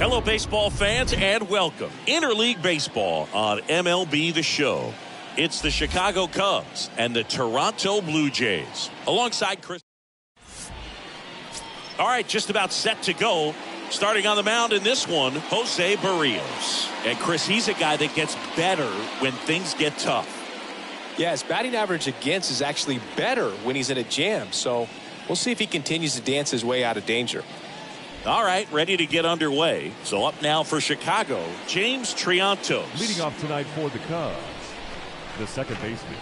Hello, baseball fans, and welcome. Interleague Baseball on MLB The Show. It's the Chicago Cubs and the Toronto Blue Jays. Alongside Chris. All right, just about set to go. Starting on the mound in this one, Jose Barrios. And Chris, he's a guy that gets better when things get tough. Yeah, his batting average against is actually better when he's in a jam. So we'll see if he continues to dance his way out of danger. All right, ready to get underway. So up now for Chicago, James Triantos. Leading off tonight for the Cubs, the second baseman.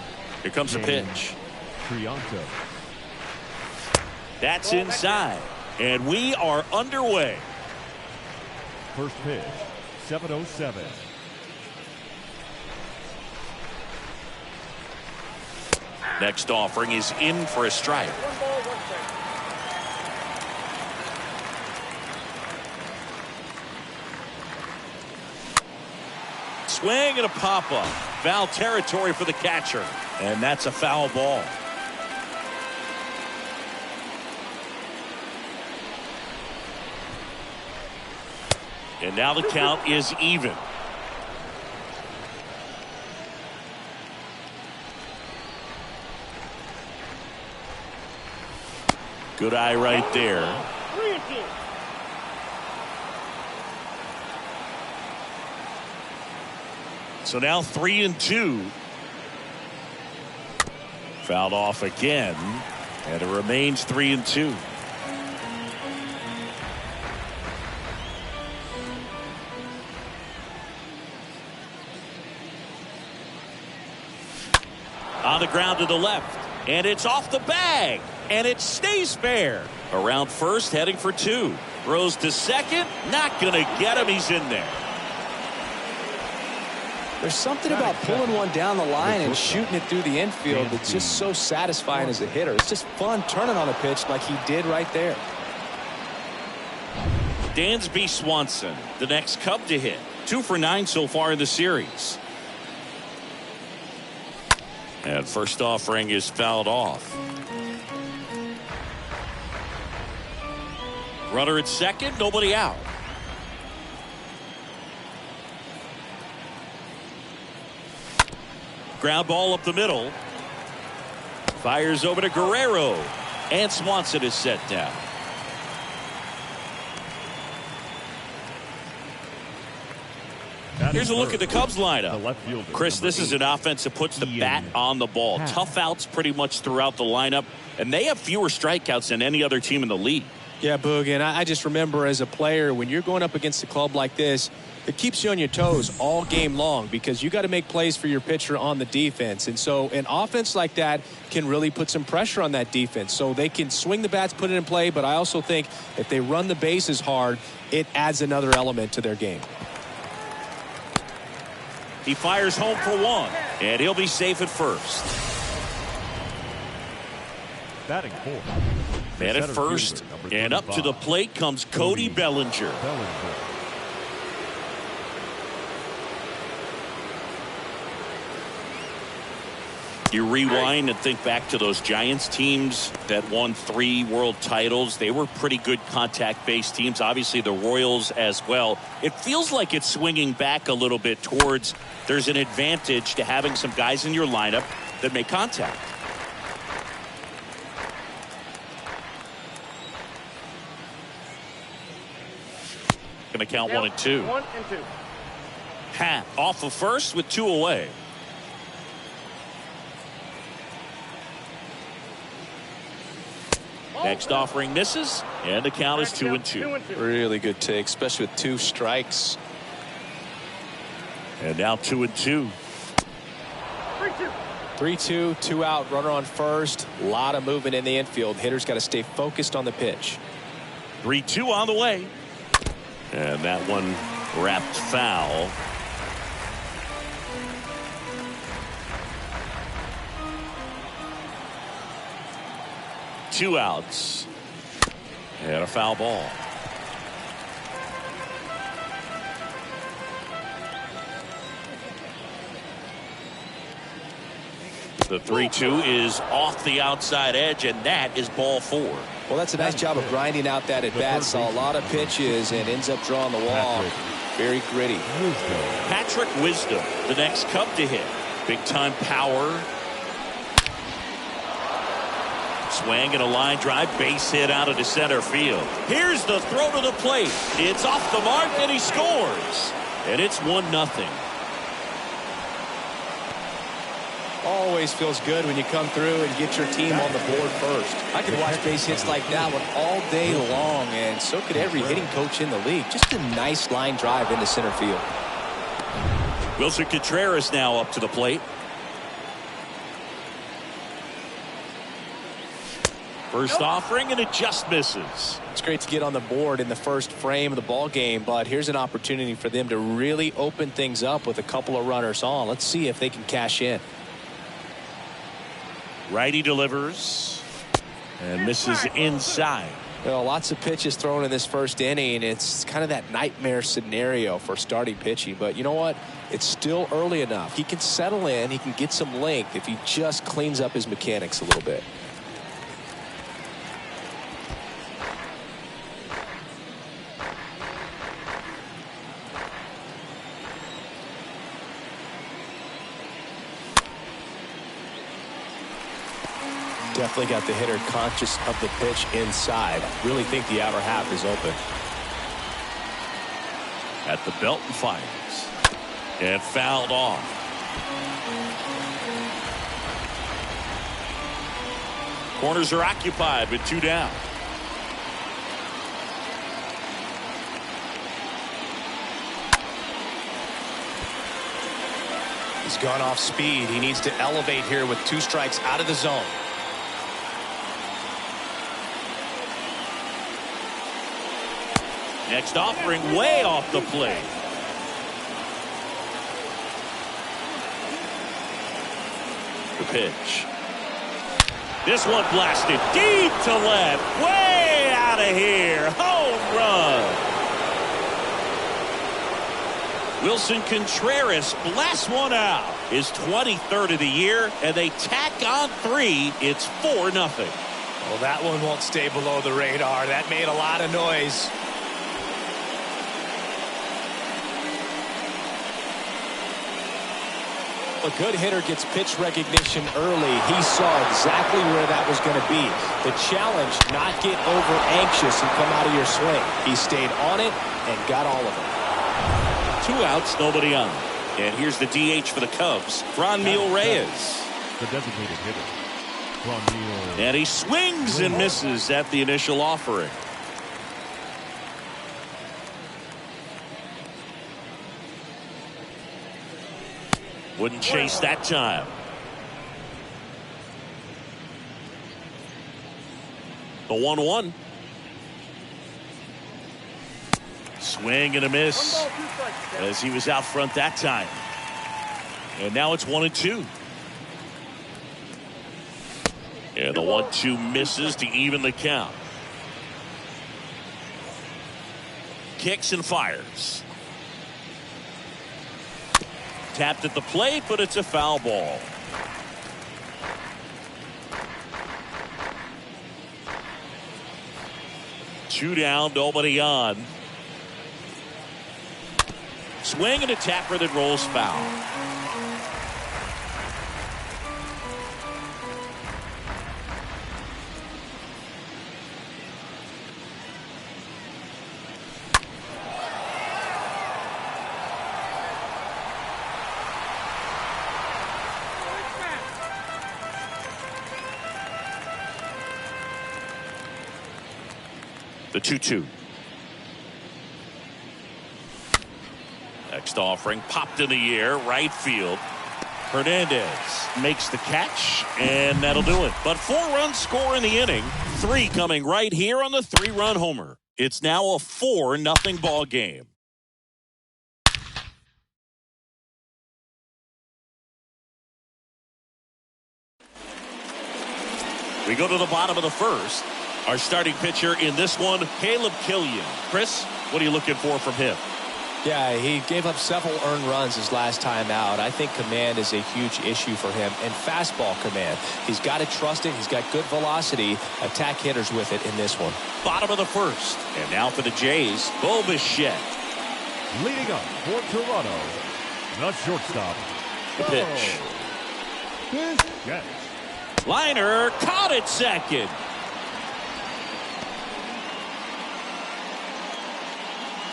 Here comes a pitch. Triantos. That's inside. And we are underway. First pitch, 7:07. Next offering is in for a strike. Swing and a pop-up. Foul territory for the catcher. And that's a foul ball. And now the count is even. Good eye right there. So now 3-2. Fouled off again. And it remains 3-2. On the ground to the left. And it's off the bag. And it stays fair. Around first, heading for two. Throws to second. Not going to get him. He's in there. There's something about pulling one down the line and shooting it through the infield that's just so satisfying as a hitter. It's just fun turning on a pitch like he did right there. Dansby Swanson, the next Cub to hit. 2 for 9 so far in the series. And first offering is fouled off. Runner at second, nobody out. Ground ball up the middle. Fires over to Guerrero. And Swanson is set down. Here's a look at the Cubs lineup. Chris, this is an offense that puts the bat on the ball. Tough outs pretty much throughout the lineup. And they have fewer strikeouts than any other team in the league. Yeah, Boog, and I just remember as a player, when you're going up against a club like this, it keeps you on your toes all game long because you got to make plays for your pitcher on the defense. And so an offense like that can really put some pressure on that defense. So they can swing the bats, put it in play, but I also think if they run the bases hard, it adds another element to their game. He fires home for one, and he'll be safe at first. Batting fourth. Man at first, and up to the plate comes Cody Bellinger. You rewind and think back to those Giants teams that won 3 world titles. They were pretty good contact-based teams. Obviously, the Royals as well. It feels like it's swinging back a little bit towards there's an advantage to having some guys in your lineup that make contact. Going to count 1 and 2. 1 and 2. Hat off of first with 2 away. Next offering misses, and the count is 2 and 2. Really good take, especially with 2 strikes. And now 2 and 2. 3-2. 3-2, 2 out, runner on first. A lot of movement in the infield. Hitters got to stay focused on the pitch. 3-2 on the way. And that one wrapped foul. Two outs. And a foul ball. The 3-2 is off the outside edge, and that is ball 4. Well, that's a nice job of grinding out that at bat. Saw a lot of pitches and ends up drawing the walk. Very gritty. Patrick Wisdom, the next Cub to hit. Big time power. Swing and a line drive, base hit out into center field. Here's the throw to the plate. It's off the mark and he scores. And it's 1-0. Always feels good when you come through and get your team on the board first. I could watch base hits like that one all day long, and so could every hitting coach in the league. Just a nice line drive into center field. Wilson Contreras now up to the plate. First offering, and it just misses. It's great to get on the board in the first frame of the ball game, but here's an opportunity for them to really open things up with a couple of runners on. Let's see if they can cash in. Righty delivers and misses inside. Well, lots of pitches thrown in this first inning. It's kind of that nightmare scenario for starting pitching, but you know what? It's still early enough. He can settle in. He can get some length if he just cleans up his mechanics a little bit. Definitely got the hitter conscious of the pitch inside. Really think the outer half is open. At the belt and fires. And fouled off. Corners are occupied with 2 down. He's gone off speed. He needs to elevate here with 2 strikes out of the zone. Next offering way off the plate. The pitch. This one blasted deep to left. Way out of here. Home run. Wilson Contreras blasts one out. His 23rd of the year, and they tack on 3. It's 4-0. Well, that one won't stay below the radar. That made a lot of noise. A good hitter gets pitch recognition early. He saw exactly where that was going to be. The challenge, not get over anxious and come out of your swing. He stayed on it and got all of it. 2 outs, nobody on. And here's the DH for the Cubs, Franmil Reyes. The designated hitter, Franmil. And he swings and misses at the initial offering. Wouldn't chase that time. The 1-1. Swing and a miss as he was out front that time. And now it's 1-2. And the 1-2 misses to even the count. Kicks and fires. Tapped at the plate, but it's a foul ball. Two down, nobody on. Swing and a tapper that rolls foul. The 2-2. Next offering popped in the air, right field. Hernandez makes the catch, and that'll do it. But 4-run score in the inning. 3 coming right here on the 3-run homer. It's now a 4-0 ball game. We go to the bottom of the first. Our starting pitcher in this one, Caleb Killian. Chris, what are you looking for from him? Yeah, he gave up several earned runs his last time out. I think command is a huge issue for him, and fastball command. He's got to trust it. He's got good velocity. Attack hitters with it in this one. Bottom of the first. And now for the Jays, Bo Bichette. Leading up for Toronto, the shortstop. The pitch. Yes. Liner caught at second.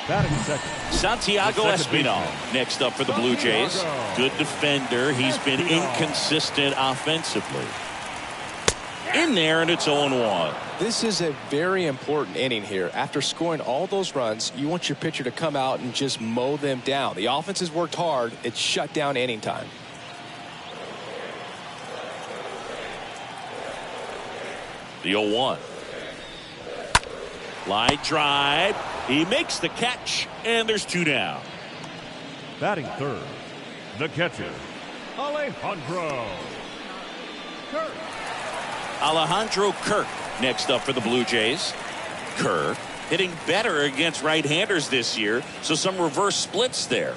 Batting second. Santiago The second Espinal baseman. next up for the Blue Jays. Santiago. Good defender. He's been inconsistent offensively. In there, and it's 0-1. This is a very important inning here. After scoring all those runs, you want your pitcher to come out and just mow them down. The offense has worked hard. It's shut down inning time. The 0-1. Line drive. He makes the catch, and there's 2 down. Batting third, the catcher, Alejandro Kirk. Alejandro Kirk next up for the Blue Jays. Kirk hitting better against right-handers this year, so some reverse splits there.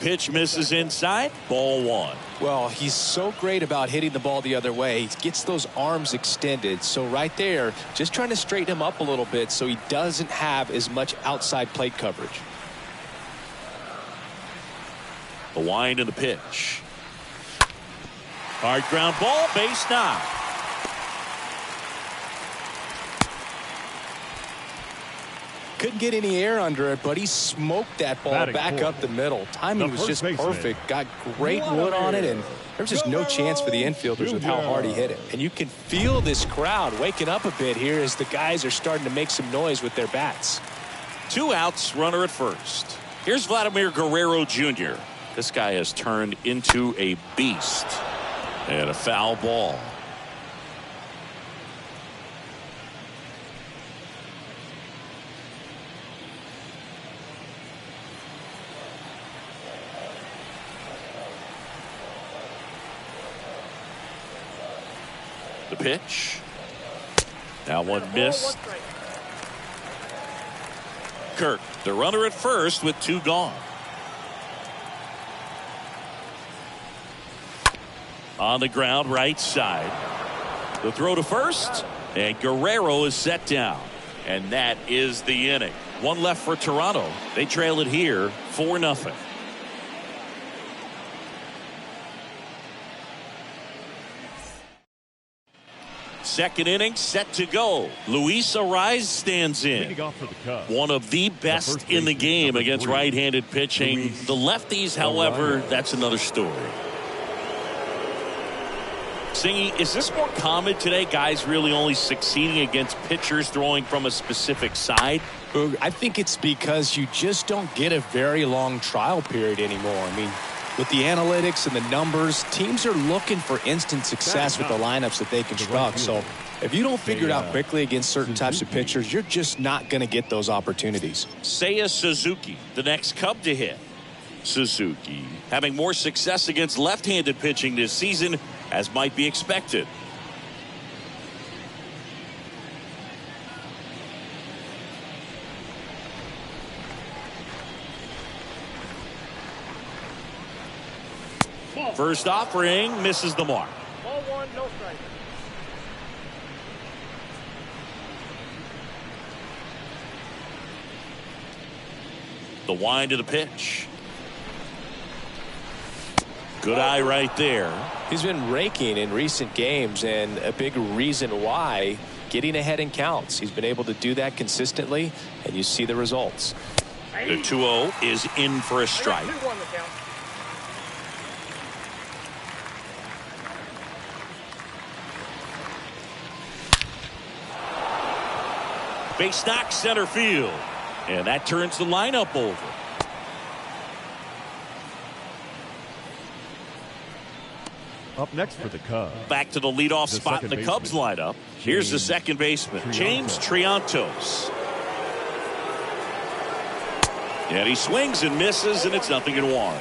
Pitch misses inside. Ball 1. Well, he's so great about hitting the ball the other way. He gets those arms extended. So right there, just trying to straighten him up a little bit so he doesn't have as much outside plate coverage. The wind and the pitch. Hard ground ball, base knock. Couldn't get any air under it, but he smoked that ball Batting back fourth. up the middle. Timing The was first just baseman. perfect. Got great wood on it, and there was just no chance for the infielders with how hard he hit it. And you can feel this crowd waking up a bit here as the guys are starting to make some noise with their bats. 2 outs, runner at first. Here's Vladimir Guerrero Jr. This guy has turned into a beast. And a foul ball. The pitch. Now one missed. Kirk, the runner at first with 2 gone. On the ground, right side. The throw to first, and Guerrero is set down. And that is the inning. 1 left for Toronto. They trail it here 4-0. Second inning set to go. Luis Ariz stands in. Leading off for the Cubs. One of the best first in the baseman, game number against 3, right-handed pitching. Luis The lefties, however, Ariz. that's another story. Singy, is this more common today? Guys really only succeeding against pitchers throwing from a specific side? I think it's because you just don't get a very long trial period anymore. I mean, with the analytics and the numbers, teams are looking for instant success with the lineups that they construct. So if you don't figure it out quickly against certain types of pitchers, you're just not going to get those opportunities. Seiya Suzuki, the next Cub to hit. Suzuki having more success against left-handed pitching this season, as might be expected. First offering misses the mark. Ball 1, no strike. The wind of the pitch. Good eye right there. He's been raking in recent games, and a big reason why, getting ahead in counts. He's been able to do that consistently, and you see the results. The 2-0 is in for a strike. 2-1 the count. Base knock center field. And that turns the lineup over. Up next for the Cubs. Back to the leadoff The spot in the second Cubs baseman, lineup. Here's the second baseman, James Triantos. And he swings and misses, and it's 0-1.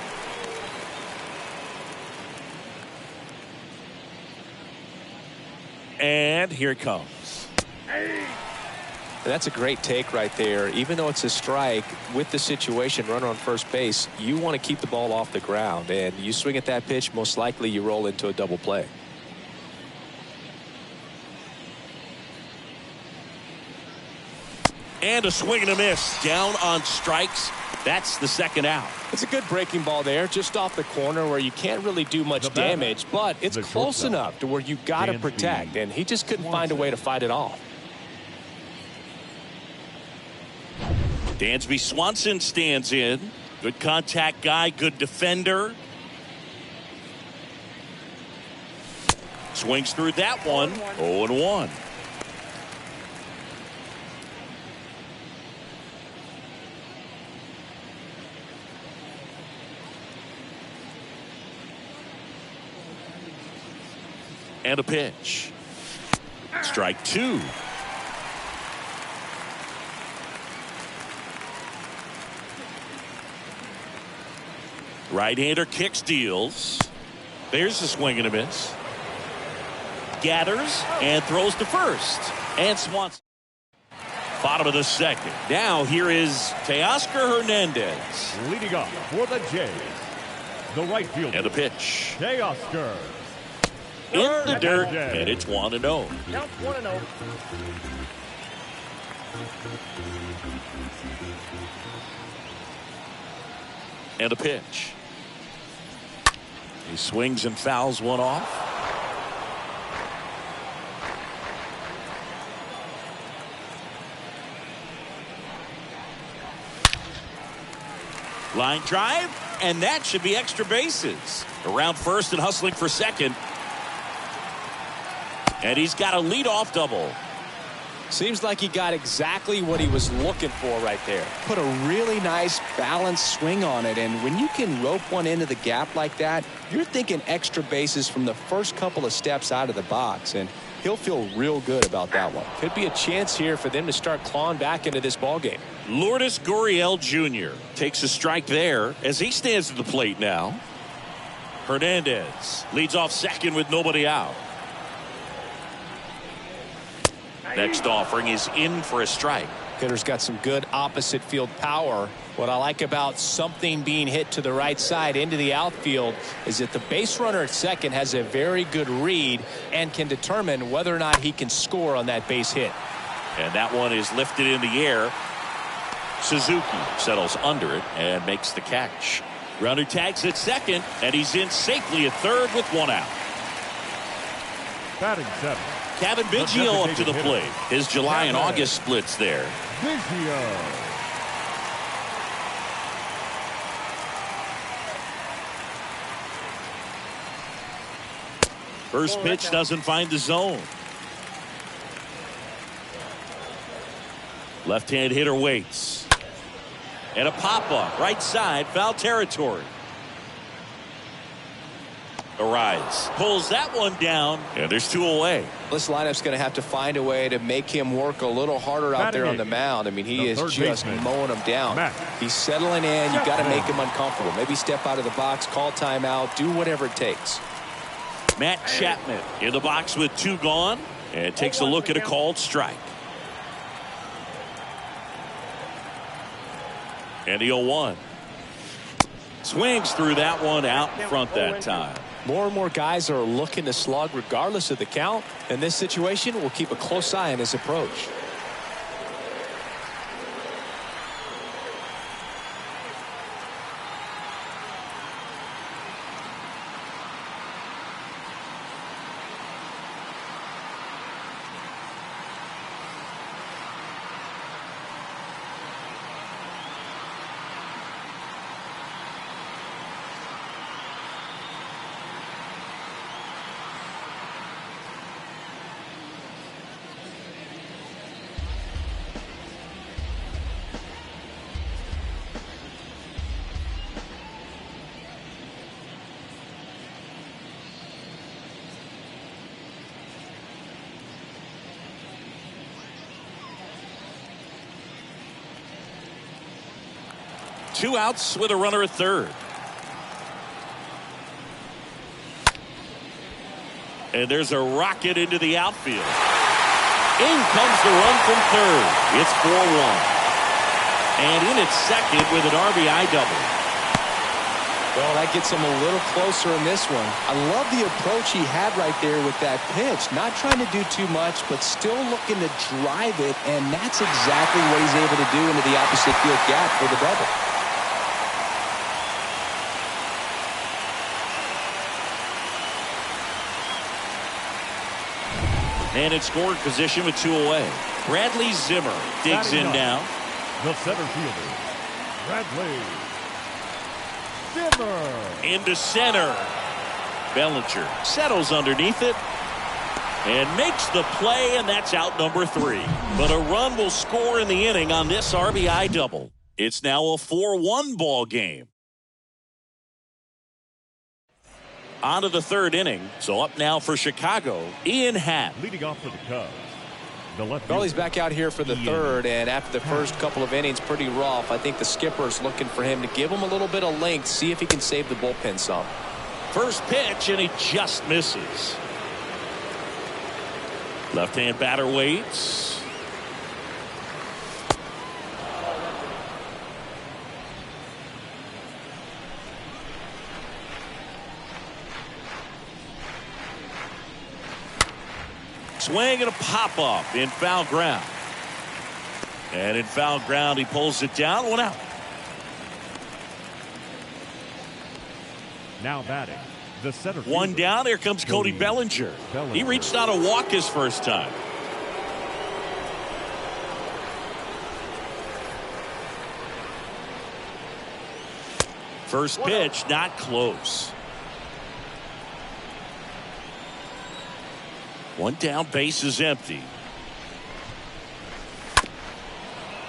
And here it comes. That's a great take right there. Even though it's a strike, with the situation, runner on first base, you want to keep the ball off the ground. And you swing at that pitch, most likely you roll into a double play. And a swing and a miss. Down on strikes. That's the second out. It's a good breaking ball there, just off the corner where you can't really do much damage, but it's close enough to where you've got to protect, and he just couldn't find a way to fight it off. Dansby Swanson stands in. Good contact guy, good defender. Swings through that one. 0-1. And a pitch. Strike two. Right-hander kicks, deals. There's a swing and a miss. Gathers and throws to first. And Swanson. Bottom of the second. Now here is Teoscar Hernandez. Leading off for the Jays, the right fielder. And a pitch. Teoscar. In the dirt, and it's 1-0. Count 1-0. And a pitch. He swings and fouls one off. Line drive, and that should be extra bases. Around first and hustling for second. And he's got a leadoff double. Seems like he got exactly what he was looking for right there. Put a really nice balanced swing on it, and when you can rope one into the gap like that, you're thinking extra bases from the first couple of steps out of the box, and he'll feel real good about that one. Could be a chance here for them to start clawing back into this ball game. Lourdes Gurriel Jr. takes a strike there as he stands at the plate now. Hernandez leads off second with nobody out. Next offering is in for a strike. Hitter's got some good opposite field power. What I like about something being hit to the right side into the outfield is that the base runner at second has a very good read and can determine whether or not he can score on that base hit. And that one is lifted in the air. Suzuki settles under it and makes the catch. Runner tags at second, and he's in safely at third with one out. Batting seven. Kevin Biggio up to the plate. His July and August splits there. Biggio. First pitch doesn't find the zone. Left-hand hitter waits. And a pop-up right side, foul territory. Arise pulls that one down, and there's two away. This lineup's going to have to find a way to make him work a little harder out there on the mound. I mean, he is just mowing them down. He's settling in. You got to make him uncomfortable. Maybe step out of the box, call timeout, do whatever it takes. Matt Chapman in the box with two gone, and takes a look at a called strike. And the 0-1. Swings through that one out in front that time. More and more guys are looking to slug regardless of the count. In this situation, we'll keep a close eye on his approach. Two outs with a runner at third. And there's a rocket into the outfield. In comes the run from third. It's 4-1. And in at second with an RBI double. Well, that gets him a little closer in this one. I love the approach he had right there with that pitch. Not trying to do too much, but still looking to drive it, and that's exactly what he's able to do into the opposite field gap for the double. And in scoring position with 2 away. Bradley Zimmer digs in now. The center fielder, Bradley Zimmer. Into center. Bellinger settles underneath it and makes the play, and that's out number 3. But a run will score in the inning on this RBI double. It's now a 4-1 ball game. On to the third inning. So up now for Chicago, Ian Happ. Leading off for the Cubs, the left Well, he's fielder, back out here for the third, and after the first couple of innings, pretty rough. I think the skipper's looking for him to give him a little bit of length, see if he can save the bullpen some. First pitch, and he just misses. Left-hand batter waits. Swing and a pop-up in foul ground. And in foul ground, he pulls it down. 1 out. now batting, the center fielder. 1 down. Here comes Cody Bellinger. He reached out a walk his first time. First pitch, not close. 1 down, base is empty.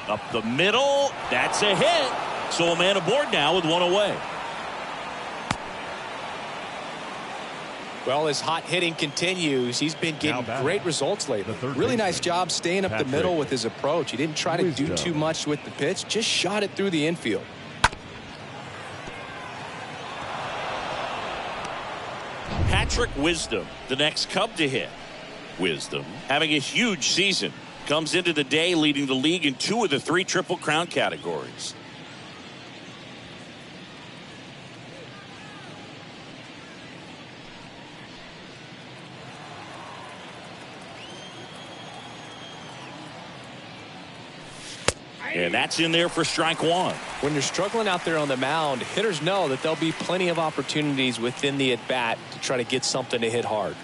Up the middle, that's a hit. So a man aboard now with 1 away. Well, his hot hitting continues. He's been getting great results lately. Really nice job staying up the middle with his approach. He didn't try to do too much with the pitch, just shot it through the infield. Patrick Wisdom, the next Cub to hit. Wisdom having a huge season. Comes into the day leading the league in 2 of the 3 Triple Crown categories. And that's in there for strike 1. When you're struggling out there on the mound, hitters know that there'll be plenty of opportunities within the at-bat to try to get something to hit hard.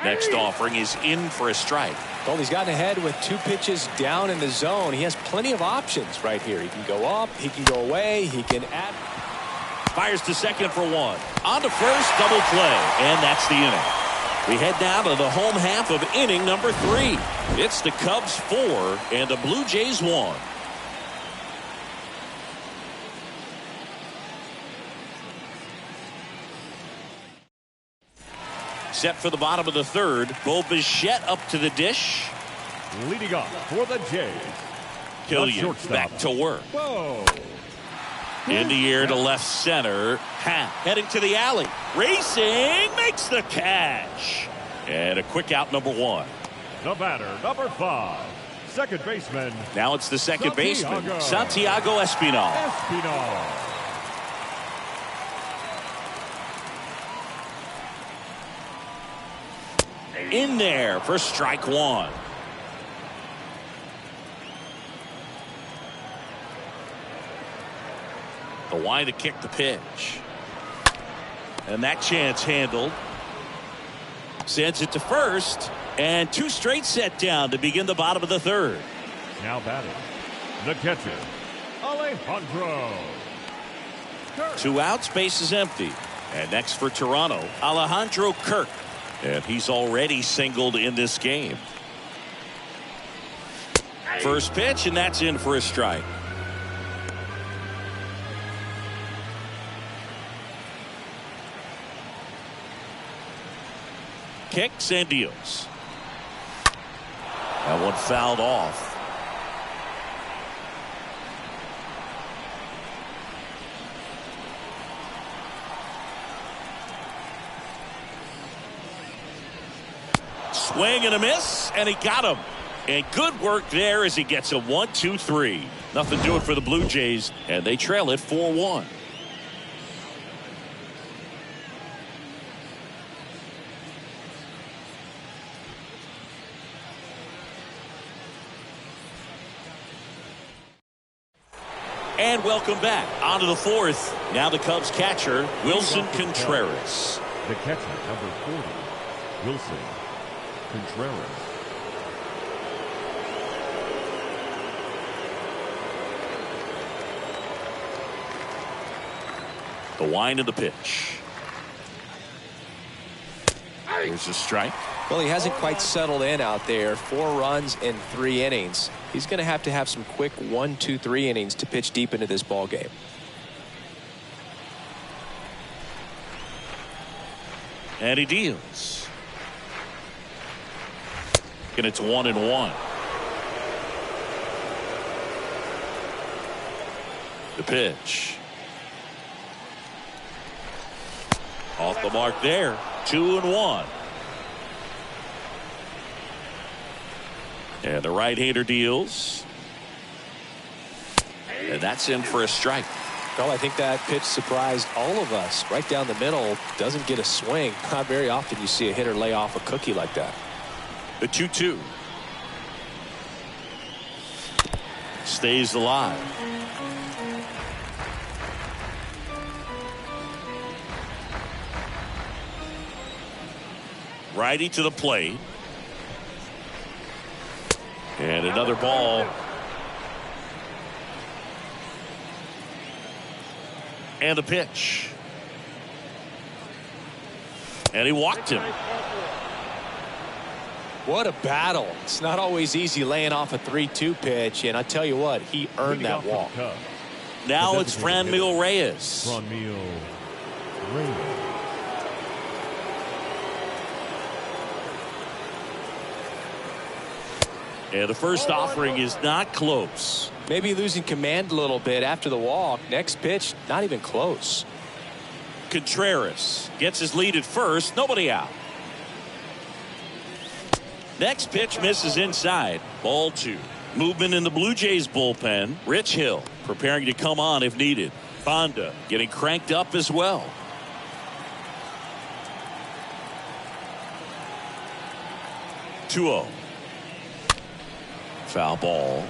Next offering is in for a strike. Well, he's gotten ahead with 2 pitches down in the zone. He has plenty of options right here. He can go up, he can go away, he can add. Fires to second for 1. On to first, double play, and that's the inning. We head now to the home half of inning number 3. It's the Cubs 4 and the Blue Jays 1. Set for the bottom of the third. Bo Bichette up to the dish. Leading off for the Jays, Killian back to work. Whoa. In the air to left center. Happ heading to the alley. Racing, makes the catch. And a quick out, number 1. The batter, number 5, second baseman. Now it's the second baseman, Santiago. Santiago Espinal. In there for strike 1. The wide to kick the pitch. And that chance handled. Sends it to first. And 2 straight set down to begin the bottom of the third. Now batting, the catcher, Alejandro. 2 outs, base is empty. And next for Toronto, Alejandro Kirk. And he's already singled in this game. First pitch, and that's in for a strike. Kicks and deals. That one fouled off. Swing and a miss, and he got him. And good work there as he gets a 1-2-3. Nothing doing for the Blue Jays, and they trail it 4-1. And welcome back. On to the fourth. Now the Cubs catcher, Wilson Contreras. The catcher, number 40, Wilson Contreras. The wind of the pitch. There's a strike. Well, he hasn't quite settled in out there. 4 runs in 3 innings. He's going to have some quick 1, 2, 3 innings to pitch deep into this ball game. And he deals. And it's 1-1. The pitch. Off the mark there. 2-1. And the right-hander deals. And that's in for a strike. Well, I think that pitch surprised all of us. Right down the middle, doesn't get a swing. Not very often you see a hitter lay off a cookie like that. The 2-2. Stays alive. Righty to the plate. And another ball. And a pitch. And he walked him. What a battle. It's not always easy laying off a 3-2 pitch, and I tell you what, he earned that walk. Now it's Franmil Reyes. Franmil Reyes. And the first offering is not close. Maybe losing command a little bit after the walk. Next pitch, not even close. Contreras gets his lead at first. Nobody out. Next pitch misses inside. Ball 2. Movement in the Blue Jays bullpen. Rich Hill preparing to come on if needed. Fonda getting cranked up as well. Foul ball.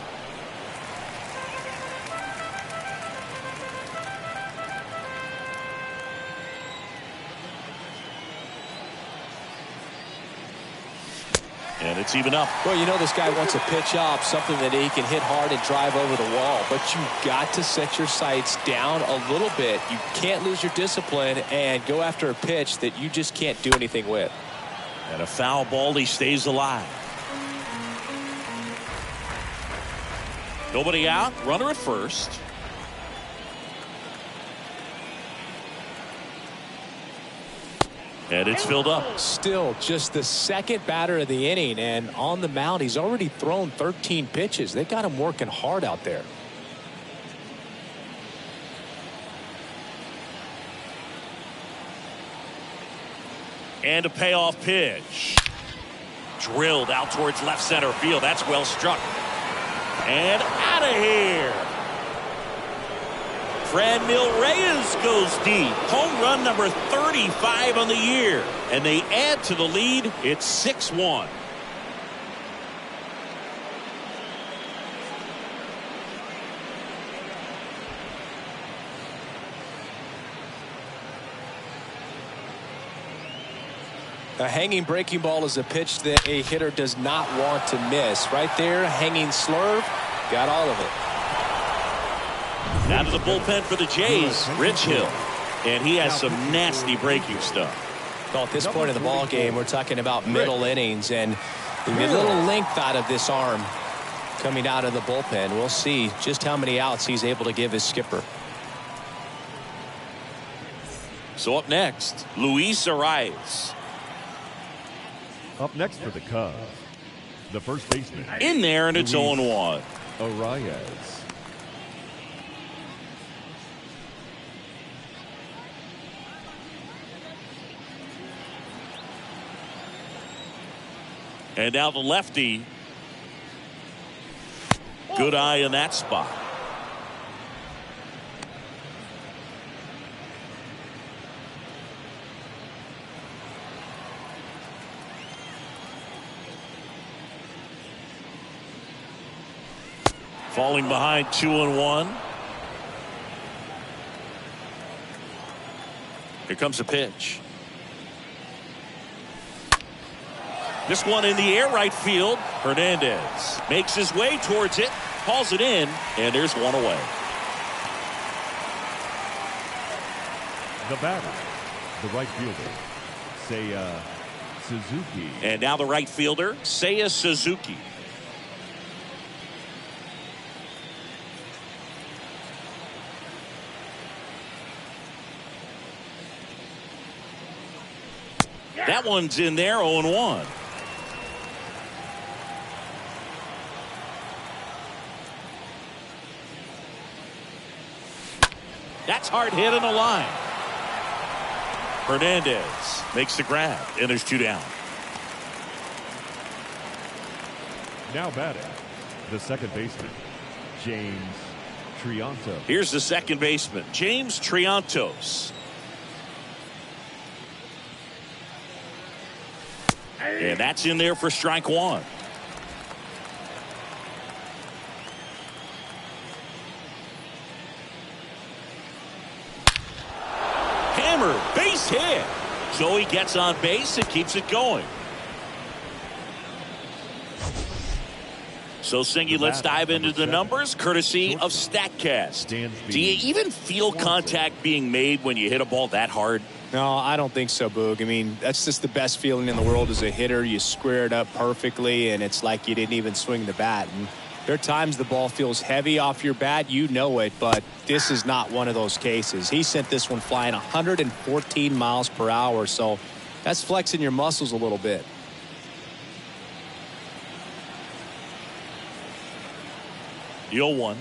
And it's even up. Well, you know this guy wants to pitch up, something that he can hit hard and drive over the wall. But you've got to set your sights down a little bit. You can't lose your discipline and go after a pitch that you just can't do anything with. And a foul ball, he stays alive. Nobody out, runner at first. And it's filled up. Still just the second batter of the inning, and on the mound he's already thrown 13 pitches. They got him working hard out there. And a payoff pitch. Drilled out towards left center field. That's well struck. And out of here. Franmil Reyes goes deep. Home run number 35 on the year. And they add to the lead. It's 6-1. A hanging breaking ball is a pitch that a hitter does not want to miss. Right there, hanging slurve, got all of it. Out of the bullpen for the Jays, Rich Hill. And he has some nasty breaking stuff. Well, at this point in the ball game, we're talking about middle innings, and you get a little length out of this arm coming out of the bullpen. We'll see just how many outs he's able to give his skipper. So up next, Luis Arias. Up next for the Cubs, the first baseman. In there, and it's 0-1. Arias. And now the lefty. Good eye in that spot. Falling behind 2-1. Here comes a pitch. This one in the air right field. Hernandez makes his way towards it, hauls it in, and there's one away. The batter, the right fielder, Seiya Suzuki. And now the right fielder, Seiya Suzuki. That one's in there, 0-1. That's hard hit in the line. Hernandez makes the grab, and there's 2 down. Now batting, the second baseman, James Trianto. Here's the second baseman, James Triantos. And that's in there for strike 1. Hammered, base hit. So he gets on base and keeps it going. So, Singy, let's dive into the numbers, courtesy of StatCast. Do you even feel contact being made when you hit a ball that hard? No, I don't think so, Boog. I mean, that's just the best feeling in the world as a hitter. You square it up perfectly, and it's like you didn't even swing the bat. And there are times the ball feels heavy off your bat. You know it, but this is not one of those cases. He sent this one flying 114 miles per hour, so that's flexing your muscles a little bit. The 0-1.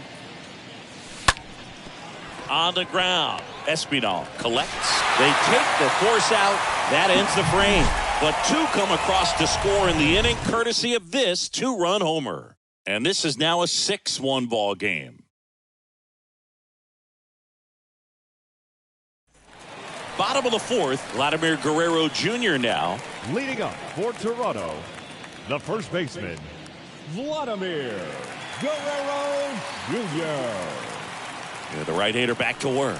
On the ground. Espinal collects. They take the force out. That ends the frame. But 2 come across to score in the inning, courtesy of this 2-run homer. And this is now a 6-1 ball game. Bottom of the 4th, Vladimir Guerrero Jr. now. Leading up for Toronto, the first baseman, Vladimir Guerrero Jr. Yeah, the right-hander back to work.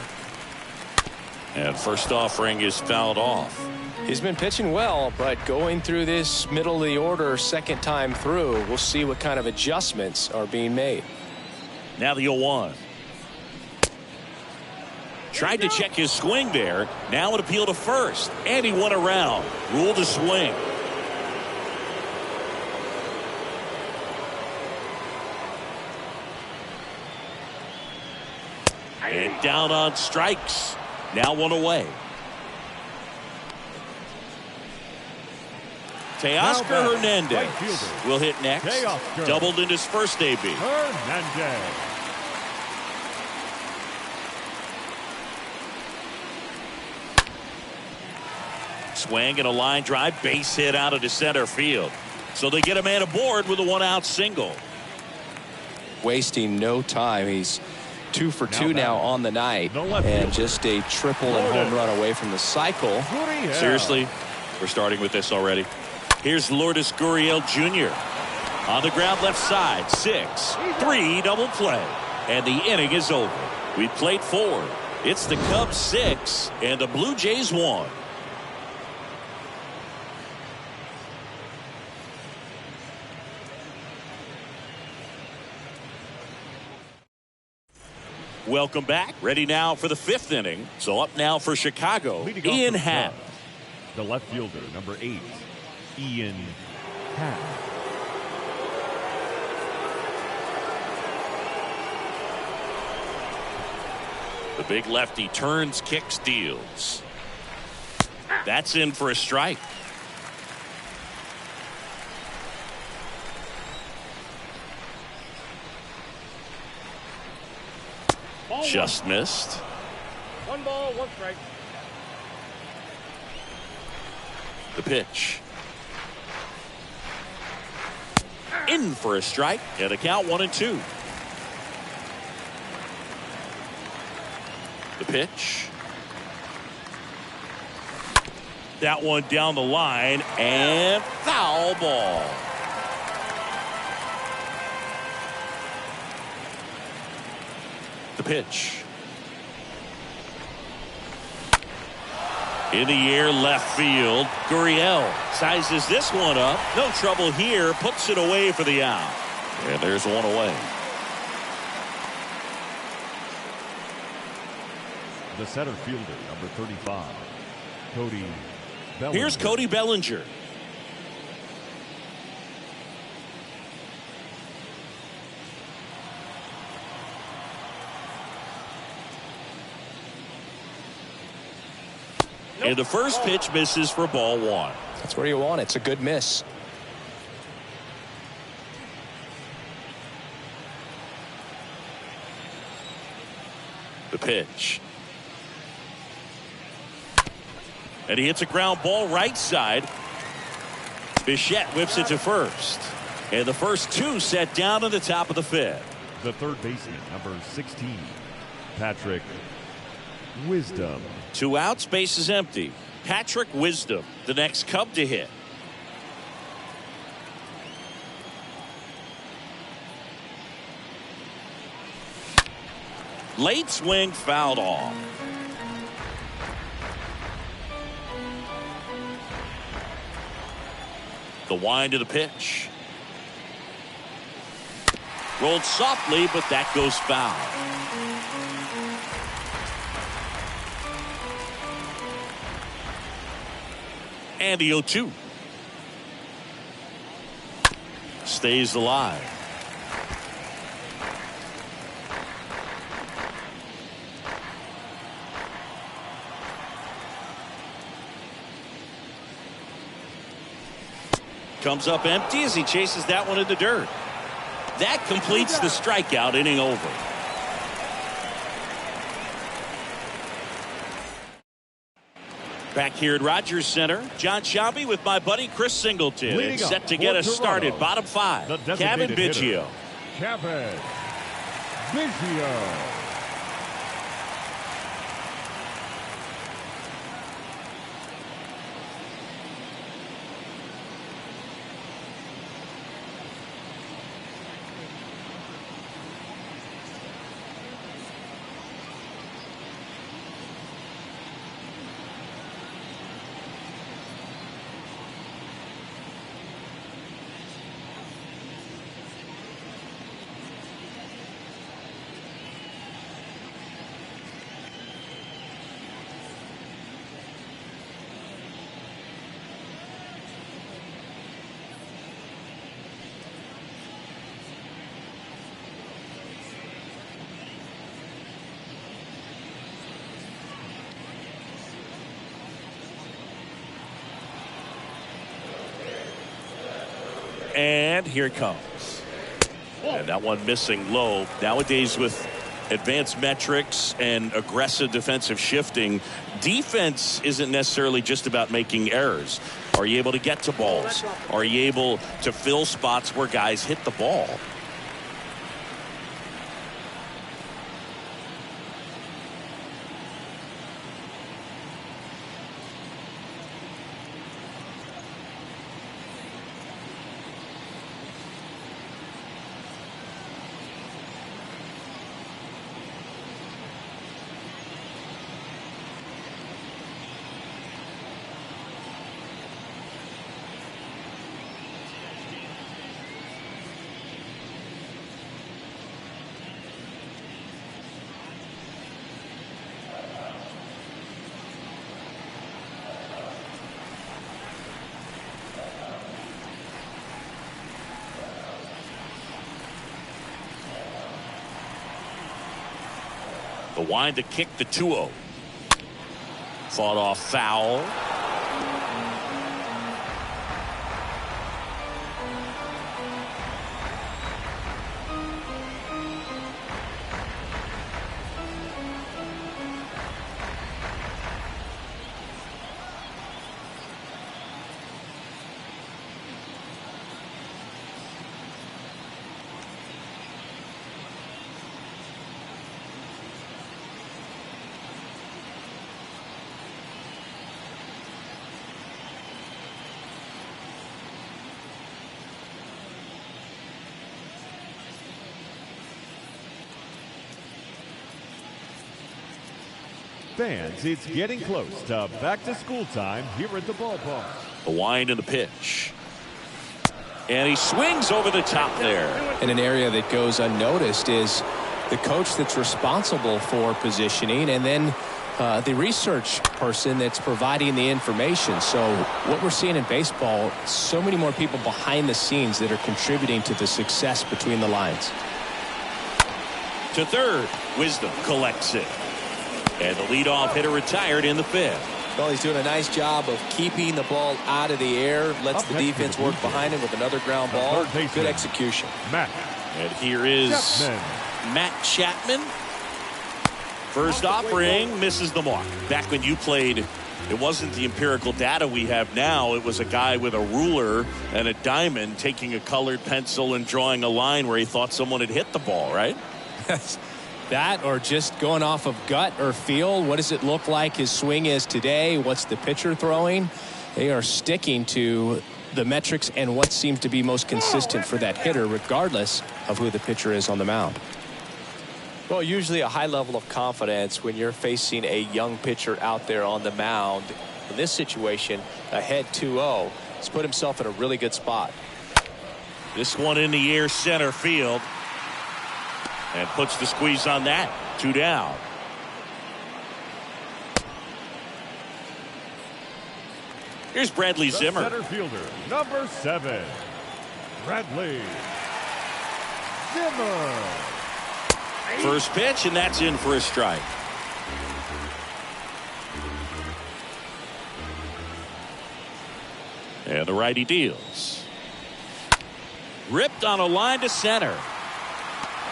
And first offering is fouled off. He's been pitching well, but going through this middle of the order second time through, we'll see what kind of adjustments are being made. Now the 0-1. Tried to check his swing there. Now an appeal to first. And he went around. Ruled a swing. And down on strikes. Now 1 away. Teoscar Hernandez right will hit next. Teoscar. Doubled in his first AB. Hernandez. Swing and a line drive, base hit out into center field. So they get a man aboard with a 1-out single. Wasting no time. He's 2 for 2 now on the night, and just a triple and home run away from the cycle. Seriously, we're starting with this already. Here's Lourdes Gurriel Jr. On the ground left side, 6-3 double play. And the inning is over. We played 4. It's the Cubs 6 and the Blue Jays 1. Welcome back. Ready now for the 5th inning. So up now for Chicago, Ian Happ. The left fielder, number 8, Ian Happ. The big lefty turns, kicks, deals. That's in for a strike. Just missed. 1 ball, 1 strike. The pitch. In for a strike, and a count 1-2. The pitch. That one down the line, and foul ball. The pitch. In the air, left field. Gurriel sizes this one up. No trouble here. Puts it away for the out. And there's one away. The center fielder, number 35, Cody Bellinger. Here's Cody Bellinger. And the first pitch misses for ball one. That's where you want it. It's a good miss. The pitch. And he hits a ground ball right side. Bichette whips it to first. And the first two set down in the top of the fifth. The third baseman, number 16, Patrick Wisdom. 2 outs, base is empty. Patrick Wisdom, the next Cub to hit. Late swing, fouled off. The wind of the pitch. Rolled softly, but that goes foul. And the 0-2. Stays alive. Comes up empty as he chases that one in the dirt. That completes the strikeout, inning over. Back here at Rogers Center, John Sciambi with my buddy Chris Singleton. Leading It's up set to for get us Toronto, started. Bottom five. the Kevin designated hitter, Biggio. Kevin Biggio. And here it comes. And that one missing low. Nowadays with advanced metrics and aggressive defensive shifting, defense isn't necessarily just about making errors. Are you able to get to balls? Are you able to fill spots where guys hit the ball? The wind to kick the 2-0. Fought off foul. Fans, it's getting close to back-to-school time here at the ballpark. The wind and the pitch. And he swings over the top there. And an area that goes unnoticed is the coach that's responsible for positioning, and then the research person that's providing the information. So what we're seeing in baseball, so many more people behind the scenes that are contributing to the success between the lines. To third, Wisdom collects it. And the leadoff hitter retired in the fifth. Well, he's doing a nice job of keeping the ball out of the air, lets the defense work behind him with another ground ball. Good execution. And here is Matt Chapman. First offering, misses the mark. Back when you played, it wasn't the empirical data we have now. It was a guy with a ruler and a diamond taking a colored pencil and drawing a line where he thought someone had hit the ball, right? That, or just going off of gut or feel. What does it look like his swing is today? What's the pitcher throwing? They are sticking to the metrics and what seems to be most consistent for that hitter, regardless of who the pitcher is on the mound. Well, usually a high level of confidence when you're facing a young pitcher out there on the mound. In this situation, ahead 2-0. He's put himself in a really good spot. This one in the air, center field. And puts the squeeze on that. 2 down. Here's Bradley Zimmer. Center fielder, number 7, Bradley Zimmer. First pitch, and that's in for a strike. And the righty deals. Ripped on a line to center.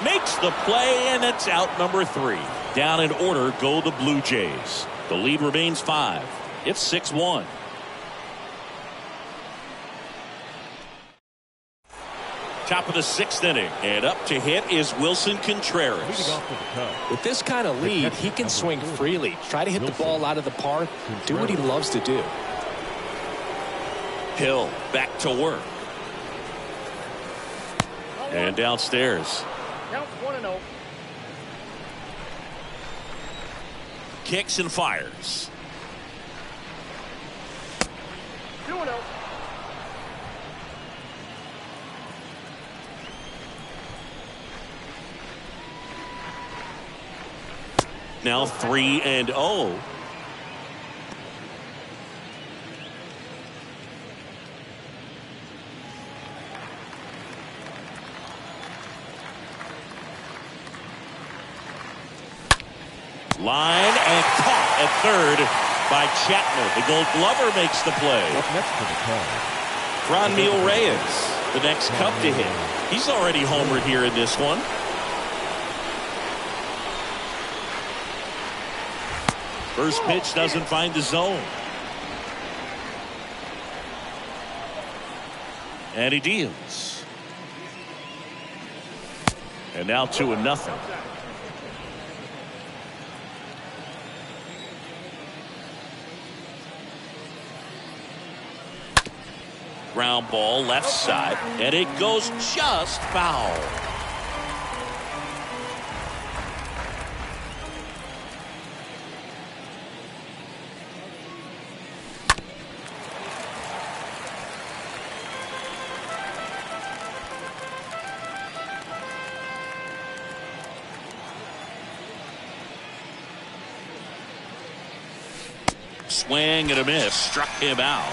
Makes the play, and it's out number 3. Down in order go the Blue Jays. The lead remains 5. It's 6-1. Top of the 6th inning, and up to hit is Wilson Contreras. With this kind of lead, he can swing freely, try to hit the ball out of the park, do what he loves to do. Hill back to work. And downstairs. Count 1-0. Kicks and fires. 2-0. Now 3-0. Line and caught at third by Chapman. The Gold Glover makes the play. Up next to the Cubs, Franmil Reyes, the next Cub to hit. He's already homered here in this one. First pitch doesn't find the zone. And he deals. And now 2-0. Ground ball left side, and it goes just foul. Swing and a miss, struck him out.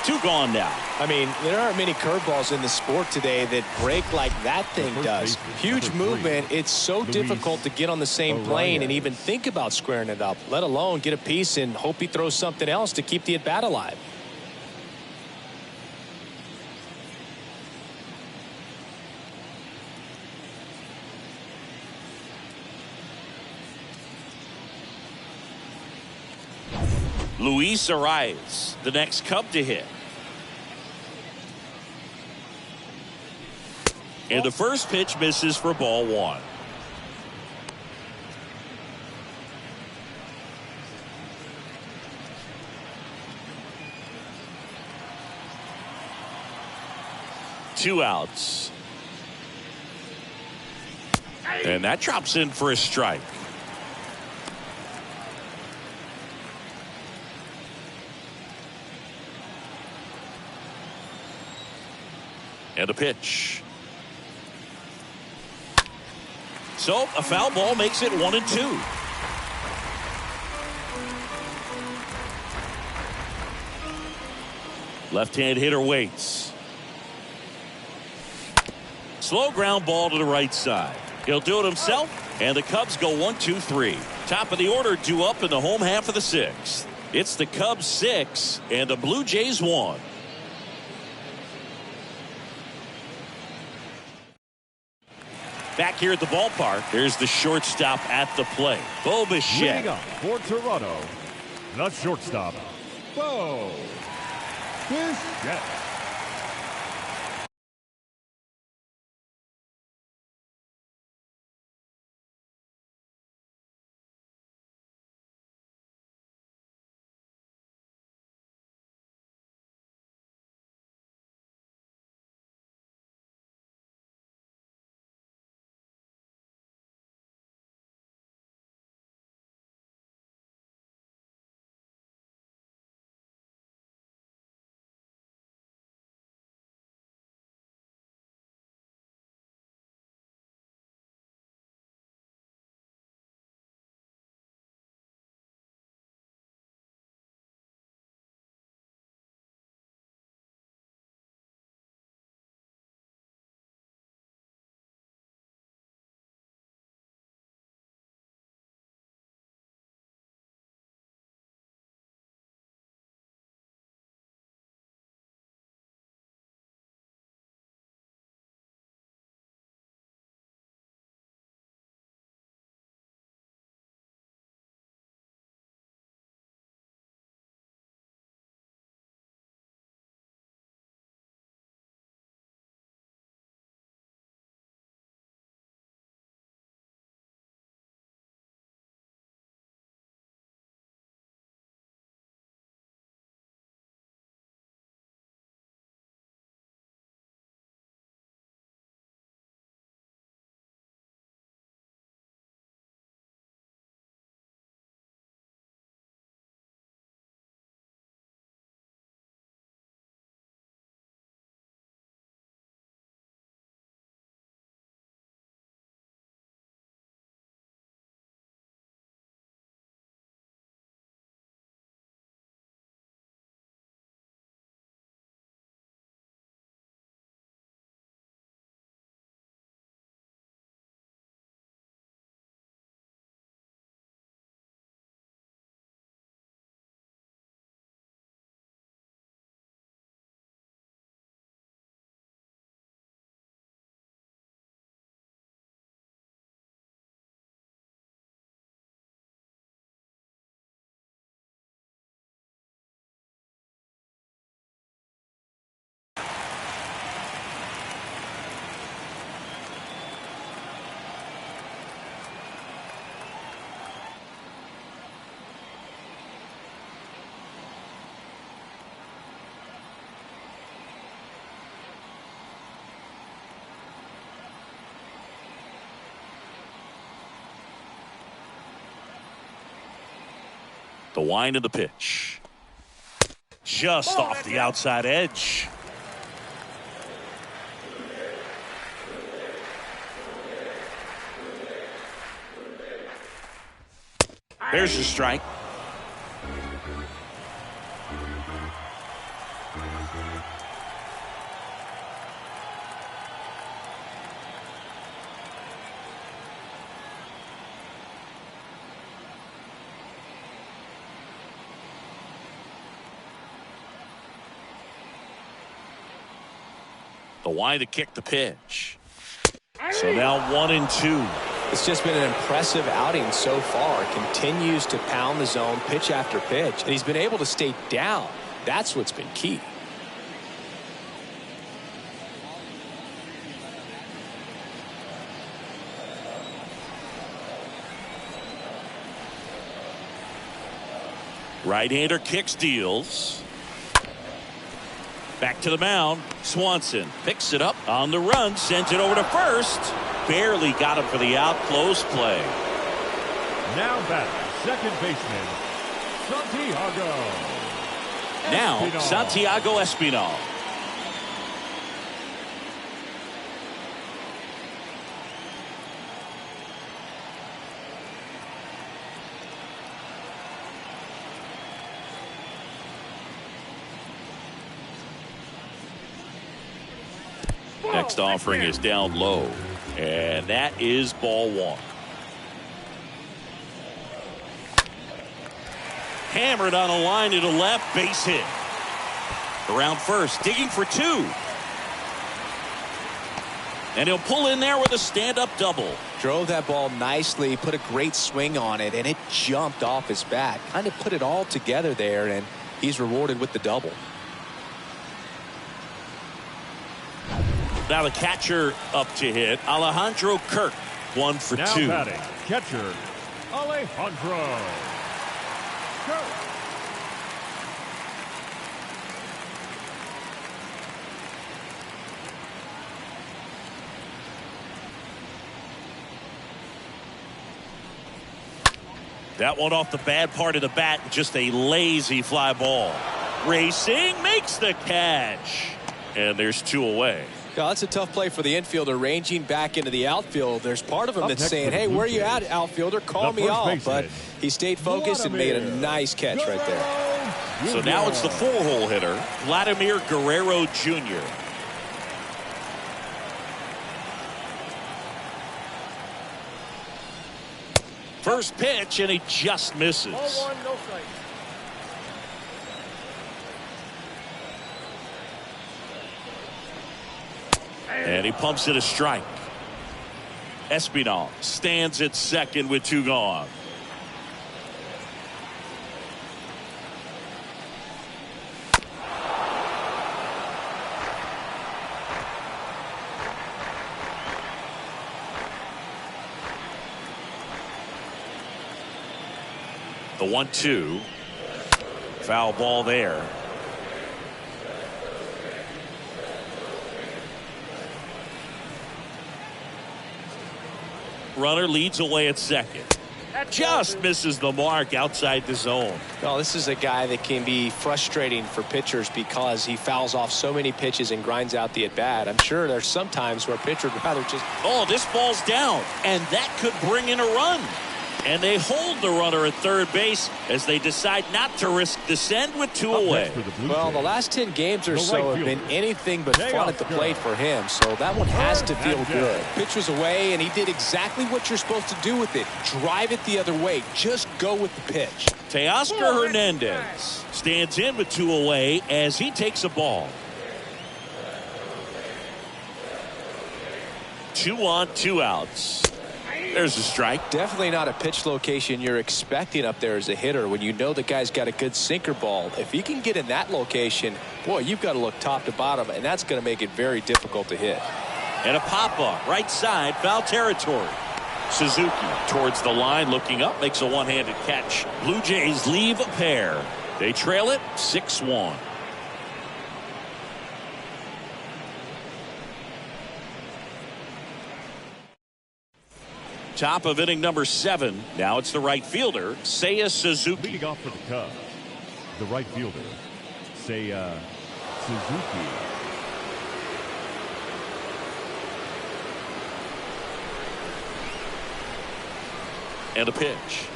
2 gone now. I mean, there aren't many curveballs in the sport today that break like that thing does. Huge movement. It's so difficult to get on the same plane and even think about squaring it up, let alone get a piece and hope he throws something else to keep the at-bat alive. Luis Arias, the next Cub to hit. And the first pitch misses for ball 1. Two outs. And that drops in for a strike. And a pitch. So a foul ball makes it 1-2. Left-hand hitter waits. Slow ground ball to the right side. He'll do it himself, and the Cubs go 1-2-3. Top of the order due up in the home half of the sixth. It's the Cubs 6 and the Blue Jays 1. Back here at the ballpark, there's the shortstop at the plate, Bo Bichette. Leading up for Toronto, the shortstop, Bo Bichette. The wind of the pitch. Just off the outside edge. There's a strike. The wind to kick the pitch. So now 1-2. It's just been an impressive outing so far. Continues to pound the zone pitch after pitch, and he's been able to stay down. That's what's been key. Right-hander kicks, deals. Back to the mound. Swanson picks it up on the run, sends it over to first. Barely got him for the out. Close play. Now back, second baseman, Santiago. Now Espinal. Santiago Espinal. Next offering is down low. And that is ball one. Hammered on a line to the left, base hit. Around first, digging for two. And he'll pull in there with a stand-up double. Drove that ball nicely, put a great swing on it, and it jumped off his bat. Kind of put it all together there, and he's rewarded with the double. Now the catcher up to hit, Alejandro Kirk, 1 for 2. Now batting, catcher, Alejandro Kirk. That one off the bad part of the bat, just a lazy fly ball. Racing, makes the catch. And there's 2 away. Yeah, that's a tough play for the infielder, ranging back into the outfield. There's part of him that's saying, hey, where are you at, outfielder? Call me off. But he stayed focused and made a nice catch right there. So now it's the 4-hole hitter, Vladimir Guerrero Jr. First pitch, and he just misses. 0-1, no strike. And he pumps it a strike. Espinal stands at second with 2 gone. The 1-2. Foul ball there. Runner leads away at second. Just misses the mark outside the zone. Well, this is a guy that can be frustrating for pitchers because he fouls off so many pitches and grinds out the at-bat. I'm sure there's some times where a pitcher would rather just... Oh, this ball's down, and that could bring in a run. And they hold the runner at third base as they decide not to risk the send with 2 away. Well, the last 10 games or so have been anything but fun at the plate for him, so that one has to feel good. Pitch was away, and he did exactly what you're supposed to do with it. Drive it the other way. Just go with the pitch. Teoscar Hernandez stands in with 2 away as he takes a ball. 2 on, 2 outs. There's a strike. Definitely not a pitch location you're expecting up there as a hitter when you know the guy's got a good sinker ball. If he can get in that location, boy, you've got to look top to bottom, and that's going to make it very difficult to hit. And a pop-up, right side, foul territory. Suzuki towards the line, looking up, makes a one-handed catch. Blue Jays leave a pair. They trail it 6-1. Top of inning number 7. Now it's the right fielder, Seiya Suzuki. Leading off for the Cubs, the right fielder, Seiya Suzuki. And a pitch.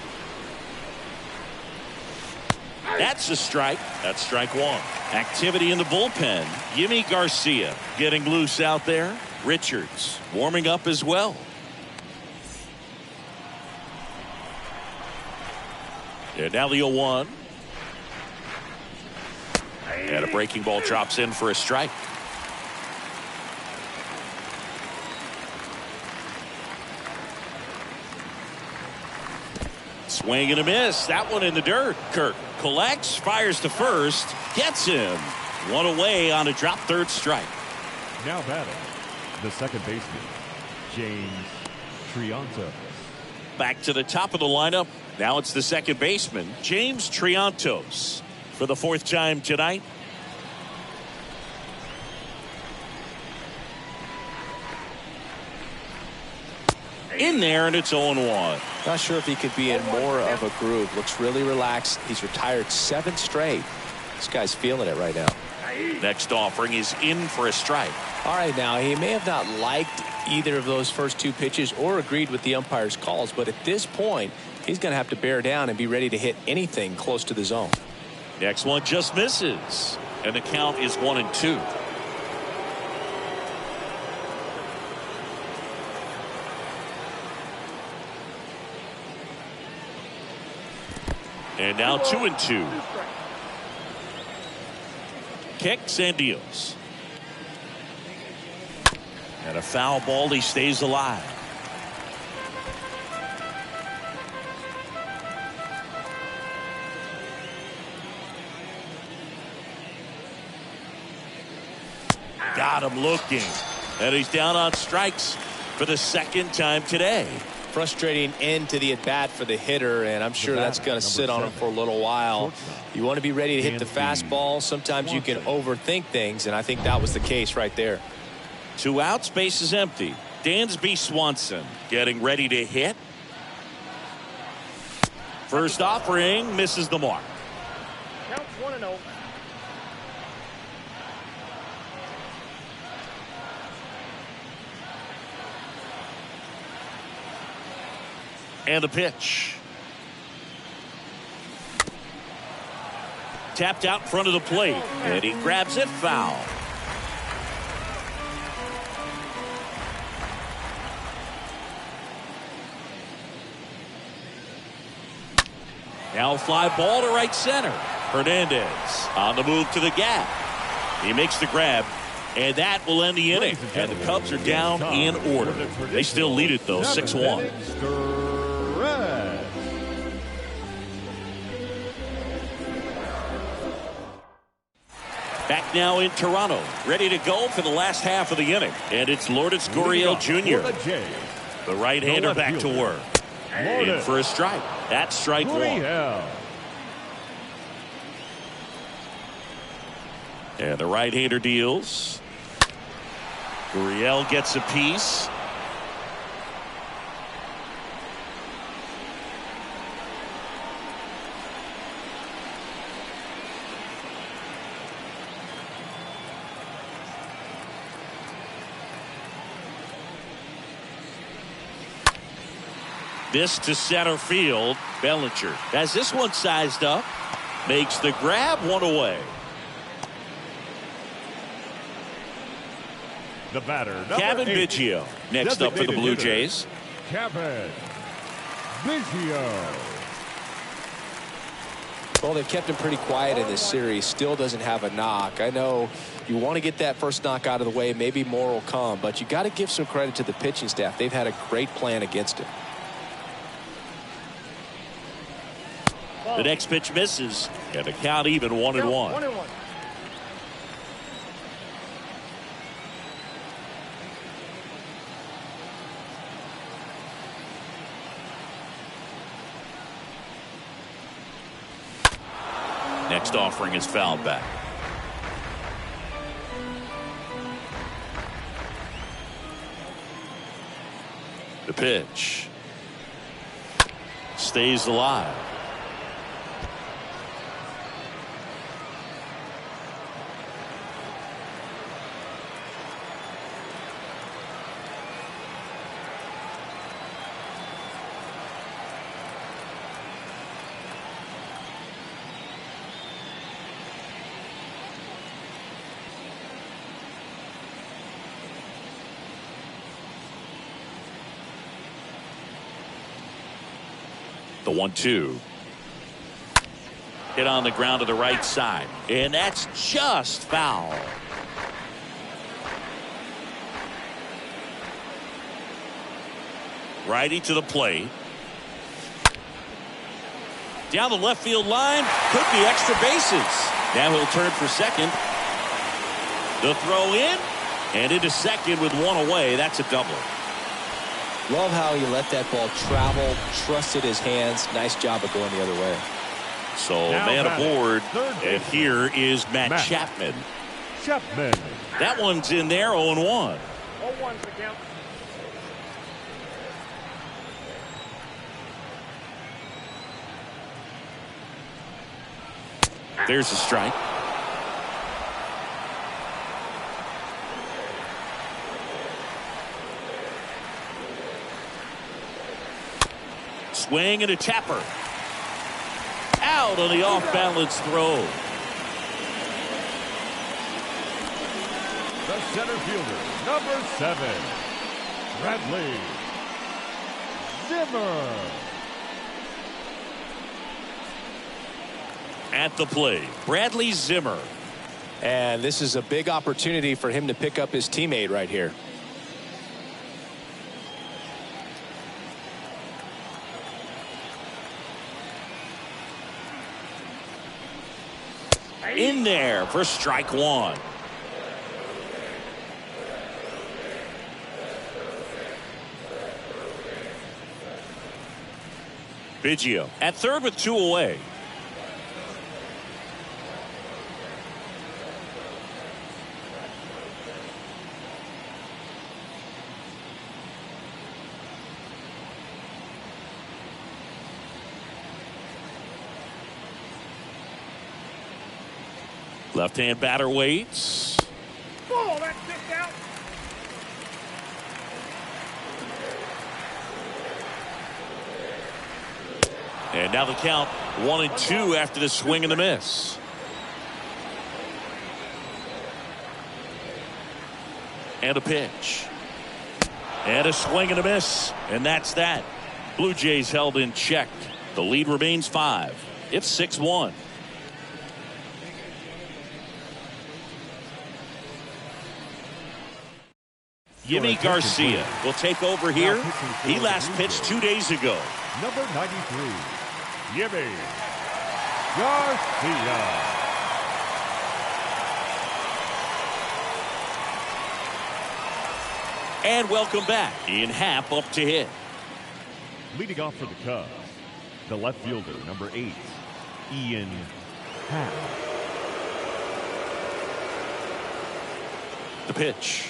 That's a strike. That's strike 1. Activity in the bullpen. Yimi Garcia getting loose out there. Richards warming up as well. And now the 0-1. And a breaking ball drops in for a strike. Swing and a miss. That one in the dirt. Kirk collects, fires to first, gets him. 1 away on a drop third strike. Now batting, the second baseman, James Triantos. Back to the top of the lineup. Now it's the second baseman, James Triantos, for the 4th time tonight. In there, and it's 0-1. Not sure if he could be in more of a groove. Looks really relaxed. He's retired 7 straight. This guy's feeling it right now. Next offering is in for a strike. All right, now he may have not liked either of those first 2 pitches or agreed with the umpire's calls, but at this point, he's going to have to bear down and be ready to hit anything close to the zone. Next one just misses, and the count is 1-2. And now 2-2. Kicks and deals. And a foul ball. He stays alive. Got him looking. And he's down on strikes for the second time today. Frustrating end to the at-bat for the hitter, and I'm sure that's going to sit on him for a little while. You want to be ready to hit the fastball. Sometimes you can overthink things, and I think that was the case right there. 2 outs, base is empty. Dansby Swanson getting ready to hit. First offering misses the mark. Counts 1-0. And the pitch. Tapped out in front of the plate. And he grabs it foul. Now fly ball to right center. Hernandez on the move to the gap. He makes the grab. And that will end the inning. And the Cubs are down in order. They still lead it, though, 6-1. Back now in Toronto, ready to go for the last half of the inning. And it's Lourdes Gurriel Jr. The right-hander back to work. In for a strike. That's strike 1. And the right-hander deals. Gurriel gets a piece. This to center field. Bellinger has this one sized up. Makes the grab, 1 away. The batter, Kevin Biggio next up for the Blue Jays. Kevin Biggio. Well, they've kept him pretty quiet in this series. Still doesn't have a knock. I know you want to get that first knock out of the way. Maybe more will come, but you got to give some credit to the pitching staff. They've had a great plan against him. The next pitch misses, and the count even 1-1. 1-1. Next offering is fouled back. The pitch stays alive. The 1-2. Hit on the ground to the right side. And that's just foul. Righty to the plate. Down the left field line. Could be extra bases. Now he'll turn for second. The throw in. And into second with 1 away. That's a double. Love how he let that ball travel, trusted his hands. Nice job of going the other way. So now man aboard, and here is Matt Chapman. That one's in there, 0-1. 0-1's the count. There's a strike. Swing and a tapper. Out on the off-balance throw. The center fielder, number 7, Bradley Zimmer. At the plate, Bradley Zimmer. And this is a big opportunity for him to pick up his teammate right here. In there for strike one. Biggio at third with 2 away. Left-hand batter waits. Ball, that's kicked out. And now the count 1-2 after the swing and the miss. And a pitch. And a swing and a miss. And that's that. Blue Jays held in check. The lead remains 5. It's 6-1. Jimmy Garcia will take over here. He last pitched 2 days ago. Number 93, Jimmy Garcia. And welcome back. Ian Happ up to hit. Leading off for the Cubs, the left fielder, number 8, Ian Happ. The pitch.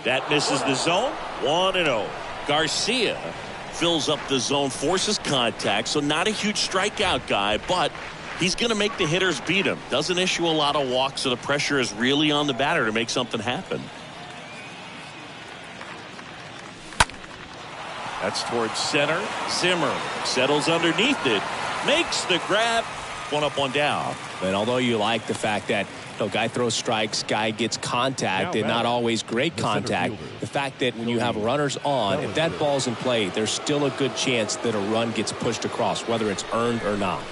That misses the zone. 1-0. Garcia fills up the zone, forces contact, so not a huge strikeout guy, but he's going to make the hitters beat him. Doesn't issue a lot of walks, so the pressure is really on the batter to make something happen. That's towards center. Zimmer settles underneath it, makes the grab. 1 up, 1 down. And although you like the fact that guy throws strikes, guy gets contact, and not always great contact, the fact that when you have runners on, if that ball's in play, there's still a good chance that a run gets pushed across, whether it's earned or not.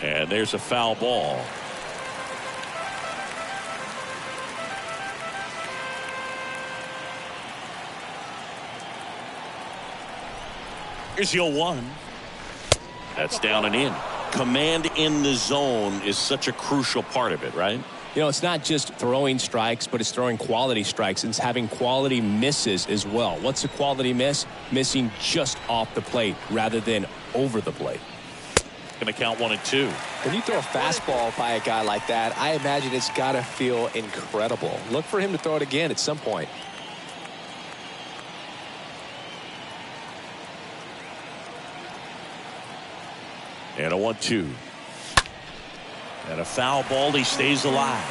And there's a foul ball. Here's 0-1. That's down and in. Command in the zone is such a crucial part of it, right? You know, it's not just throwing strikes, but it's throwing quality strikes. It's having quality misses as well. What's a quality miss? Missing just off the plate rather than over the plate. Going to count 1-2. When you throw a fastball by a guy like that, I imagine it's got to feel incredible. Look for him to throw it again at some point. And a 1-2. And a foul ball. He stays alive.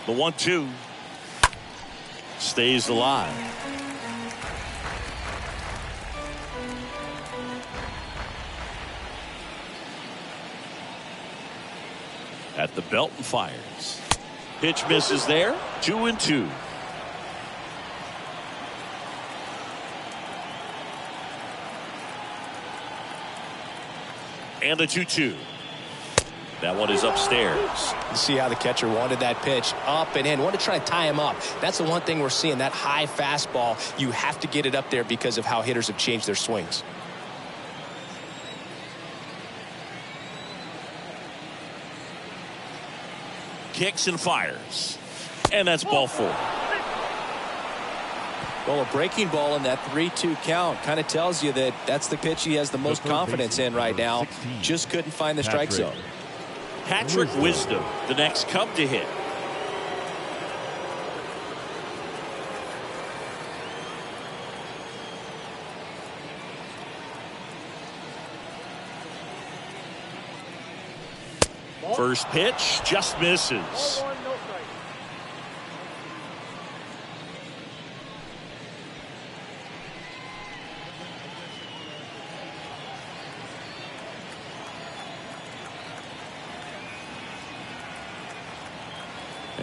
The 1-2 stays alive. At the belt and fires. Pitch misses there. 2-2. And the 2-2. That one is upstairs. You see how the catcher wanted that pitch up and in. Want to try to tie him up. That's the one thing we're seeing. That high fastball, you have to get it up there because of how hitters have changed their swings. Kicks and fires. And that's ball 4. Well, a breaking ball in that 3-2 count kind of tells you that that's the pitch he has the most confidence in right now. Just couldn't find the strike zone. Patrick Wisdom, the next Cub to hit. First pitch just misses. 1-1, no strike.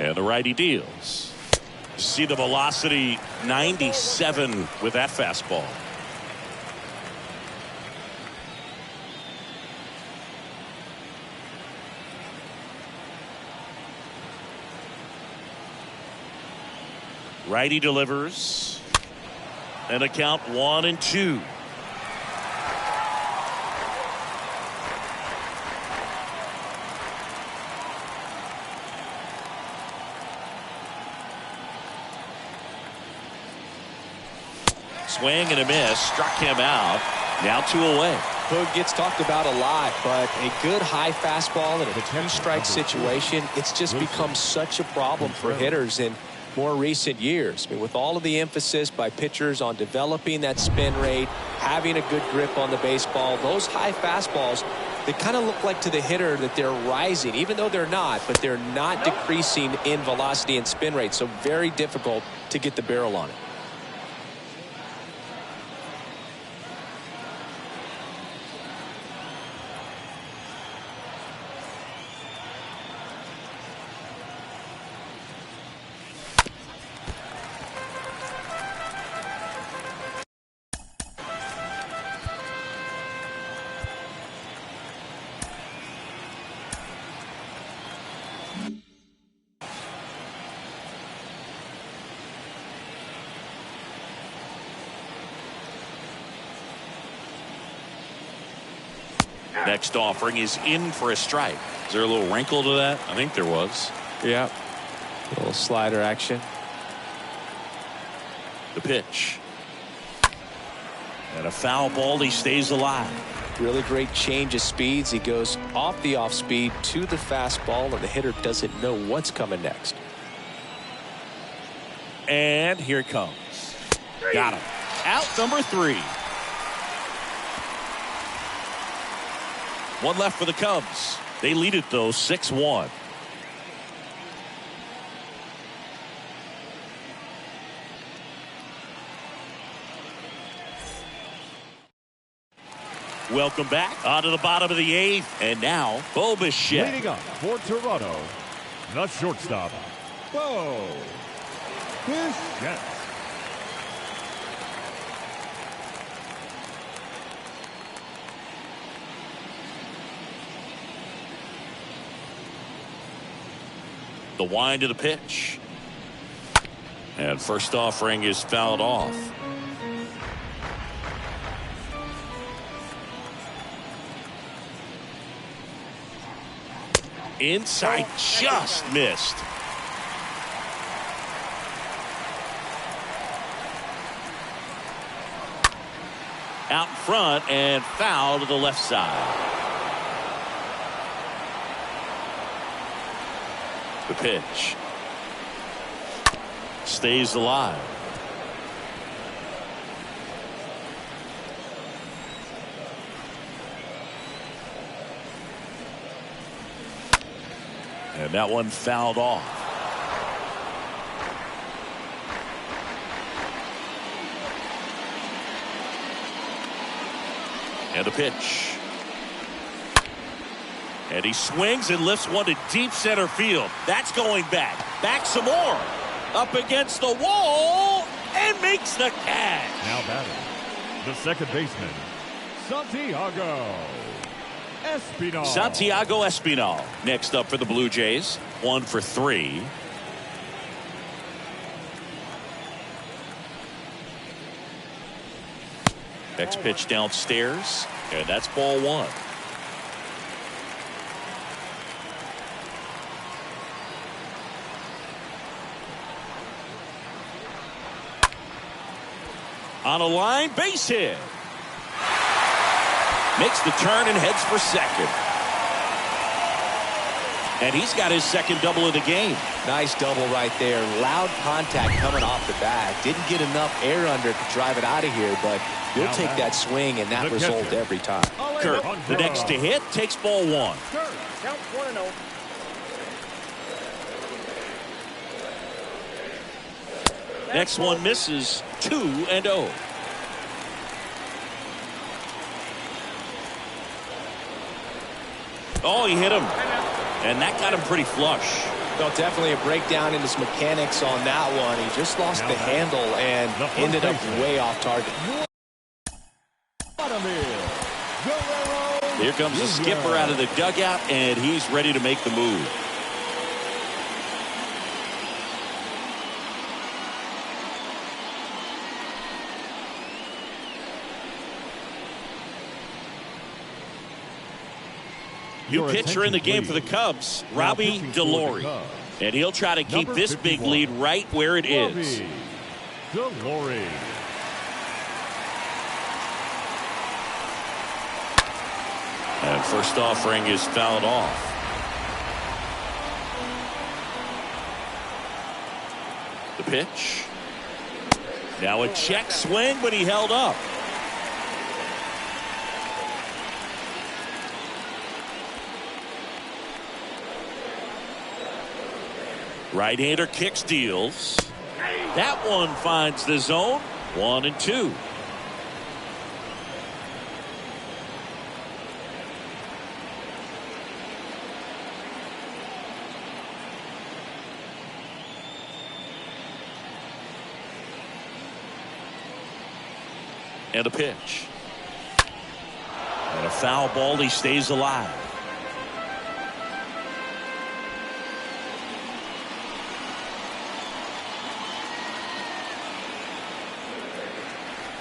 And the righty deals. See the velocity, 97 with that fastball. Righty delivers. And a count 1-2. Swing and a miss, struck him out. Now 2 away. Hook gets talked about a lot, but a good high fastball in a 2-strike situation, it's just become such a problem for hitters in more recent years. I mean, with all of the emphasis by pitchers on developing that spin rate, having a good grip on the baseball, those high fastballs, they kind of look like to the hitter that they're rising, even though they're not, but they're not decreasing in velocity and spin rate. So very difficult to get the barrel on it. Next offering is in for a strike. Is there a little wrinkle to that? I think there was. Yeah. A little slider action. The pitch. And a foul ball. He stays alive. Really great change of speeds. He goes off the off speed to the fastball, and the hitter doesn't know what's coming next. And here it comes. Got him. Out number 3. One left for the Cubs. They lead it, though, 6-1. Welcome back onto the bottom of the 8th. And now, Bo Bichette. Leading up for Toronto, the shortstop, Bo Bichette. The wind to the pitch. And first offering is fouled off. Inside, just missed. Out in front and foul to the left side. The pitch. Stays alive. And that one fouled off. And the pitch. And he swings and lifts one to deep center field. That's going back. Back some more. Up against the wall and makes the catch. Now batting, the second baseman, Santiago Espinal. Santiago Espinal next up for the Blue Jays. 1 for 3. Next pitch downstairs, and that's ball 1. On a line, base hit. Makes the turn and heads for second. And he's got his second double of the game. Nice double right there. Loud contact coming off the bat. Didn't get enough air under to drive it out of here, but you'll take that swing and that result every time. Kurt, the next to hit, takes ball 1. Count 1-0. Next one misses. 2-0. Oh, he hit him. And that got him pretty flush. Well, definitely a breakdown in his mechanics on that one. He just lost the handle and ended up way off target. Here comes the skipper out of the dugout, and he's ready to make the move. New pitcher in the game for the Cubs, Robbie Delory. And he'll try to keep this big lead right where it is. Delory. And first offering is fouled off. The pitch. Now a check swing, but he held up. Right-hander kicks, deals. That one finds the zone. 1-2. And a pitch. And a foul ball. He stays alive.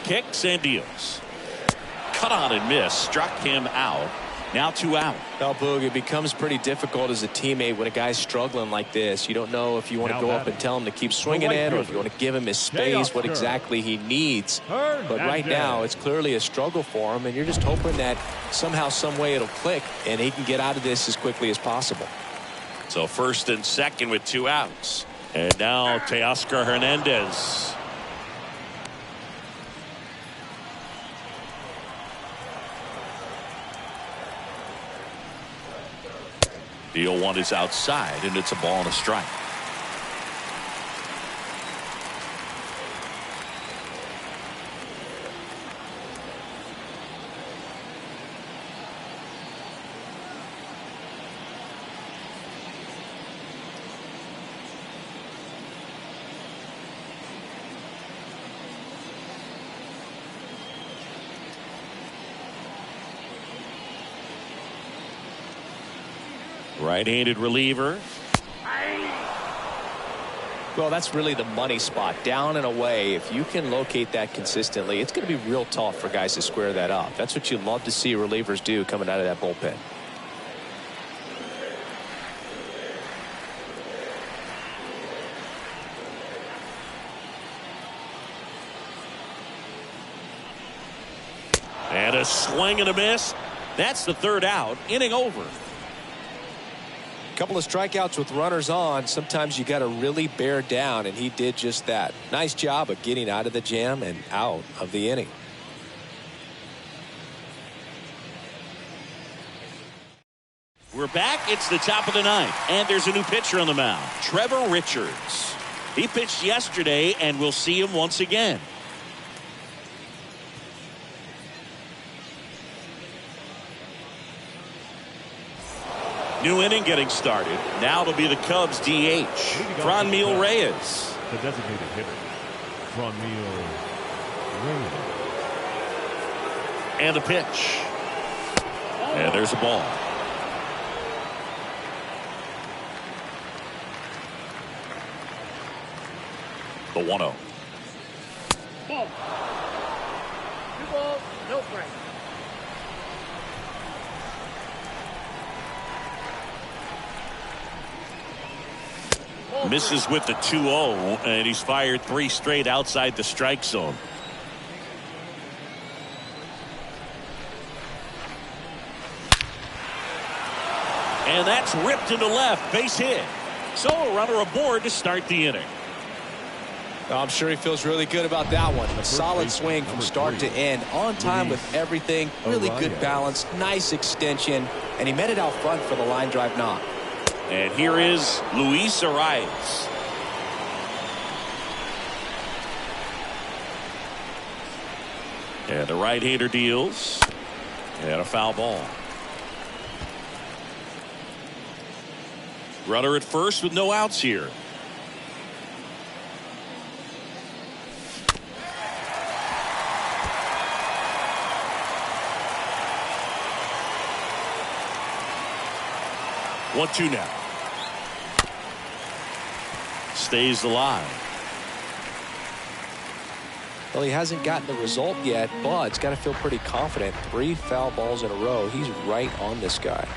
Kicks and deals. Cut on and miss. Struck him out. Now 2 out. Well, Boog, it becomes pretty difficult as a teammate when a guy's struggling like this. You don't know if you want to go up and tell him to keep swinging it or if you want to give him his space, what exactly he needs. But right now, it's clearly a struggle for him, and you're just hoping that somehow, some way it'll click and he can get out of this as quickly as possible. So first and second with 2 outs. And now Teoscar Hernandez. The 0-1 is outside, and it's a ball and a strike. Right-handed reliever. Well, that's really the money spot, down and away. If you can locate that consistently, it's going to be real tough for guys to square that up. That's what you love to see relievers do coming out of that bullpen. And a swing and a miss. That's the 3rd out. Inning over. Couple of strikeouts with runners on. Sometimes you got to really bear down, and he did just that. Nice job of getting out of the jam and out of the inning. We're back. It's the top of the 9th, and there's a new pitcher on the mound, Trevor Richards. He pitched yesterday, and we'll see him once again. New inning getting started. Now it'll be the Cubs DH, Franmil Reyes. The designated hitter, Franmil Reyes. And a pitch. And there's a ball. The 1-0. Ball. 2 balls, no strikes. Misses with the 2-0, and he's fired 3 straight outside the strike zone. And that's ripped into left, base hit. So a runner aboard to start the inning. I'm sure he feels really good about that one. A solid swing from start to end, on time with everything, really good balance, nice extension, and he met it out front for the line drive knock. And here is Luis Arias. And the right-hander deals. And a foul ball. Runner at first with no outs here. One, two now. Stays alive. Well, he hasn't gotten the result yet, but he's got to feel pretty confident. 3 foul balls in a row. He's right on this guy.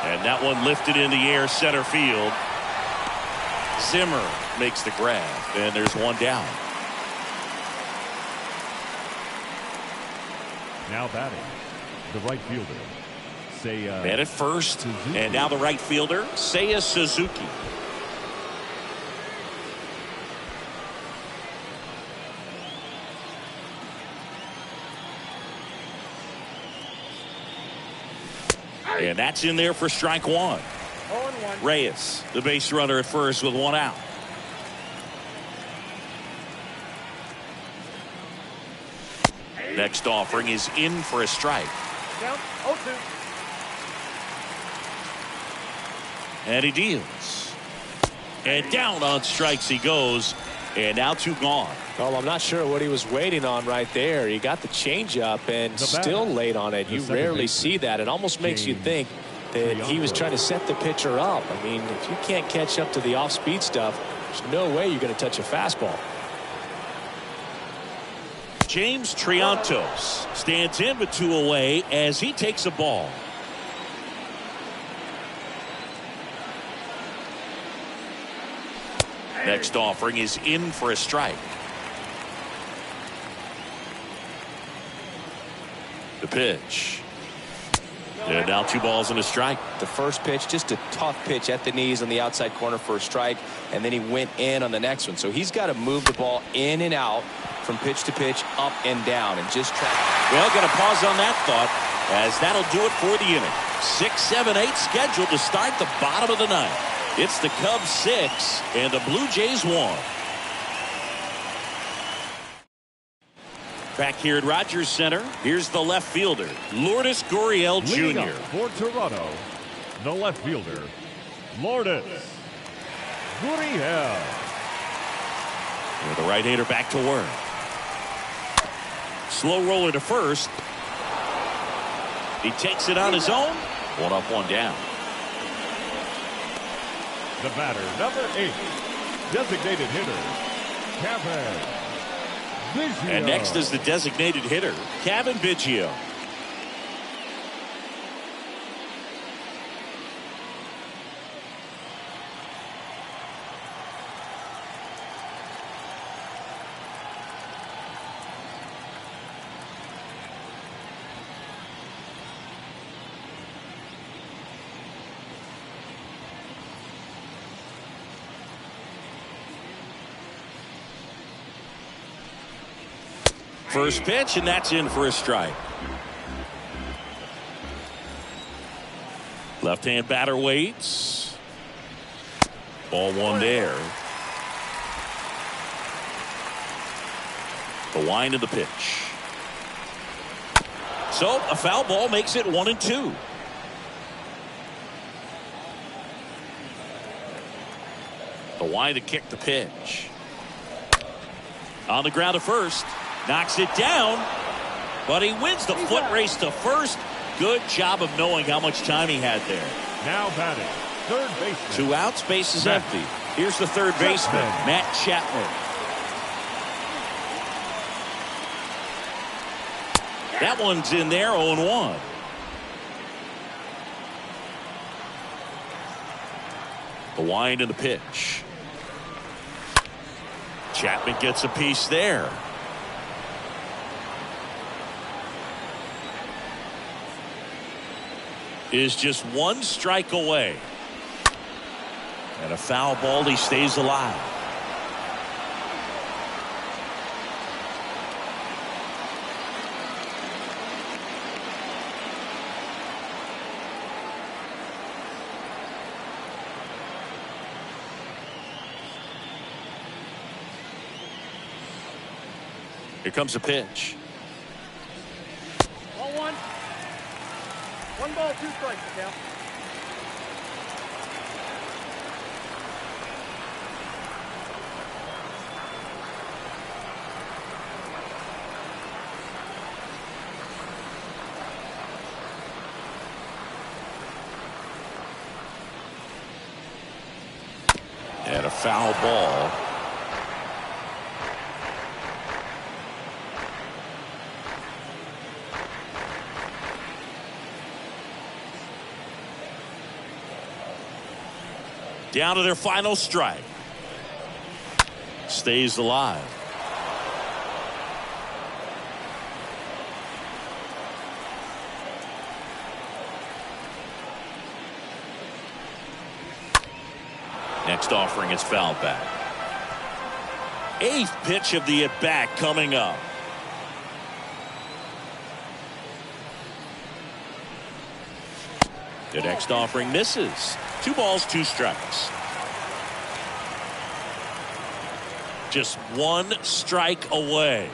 And that one lifted in the air, center field. Zimmer makes the grab, and there's one down. Now batting, the right fielder, Seiya. Man at first, Suzuki. and now the right fielder, Seiya Suzuki. And that's in there for strike one. 0-1. Reyes, the base runner at first with one out. Next offering is in for a strike. Down 0-2. And he deals. And down on strikes he goes. And now 2 gone. Well, I'm not sure what he was waiting on right there. He got the changeup and still late on it. You rarely see that. It almost makes you think that he was trying to set the pitcher up. I mean, if you can't catch up to the off-speed stuff, there's no way you're going to touch a fastball. James Triantos stands in with 2 away as he takes a ball. Next offering is in for a strike. The pitch. And now 2 balls and a strike. The first pitch, just a tough pitch at the knees on the outside corner for a strike, and then he went in on the next one. So he's got to move the ball in and out from pitch to pitch, up and down, and just try. Well, going to pause on that thought, as that'll do it for the inning. 6, 7, 8 scheduled to start the bottom of the ninth. It's the Cubs 6 and the Blue Jays 1. Back here at Rogers Center, here's the left fielder, Lourdes Gurriel Leading Jr. up for Toronto, the left fielder, Lourdes Gurriel. The right-hander back to work. Slow roller to first. He takes it on his own. 1 up, 1 down. The batter, number 8, designated hitter, Kevin Biggio. And next is the designated hitter, Kevin Biggio. First pitch, and that's in for a strike. Left-hand batter waits. Ball 1 there. The wind of the pitch. So a foul ball makes it 1-2. The wind to kick the pitch. On the ground to first. Knocks it down, but he wins the foot race to first. Good job of knowing how much time he had there. Now batting, third baseman. 2 outs, base is empty. Here's the third baseman, Matt Chapman. That one's in there, 0-1. The wind and the pitch. Chapman gets a piece there. Is just 1 strike away. And a foul ball, he stays alive. Here comes a pitch. 1-1. balls, 2 strikes, the count. And a foul ball. Down to their final strike. Stays alive. Next offering is fouled back. 8th pitch of the at-bat coming up. The next offering misses. 2 balls, 2 strikes. Just 1 strike away.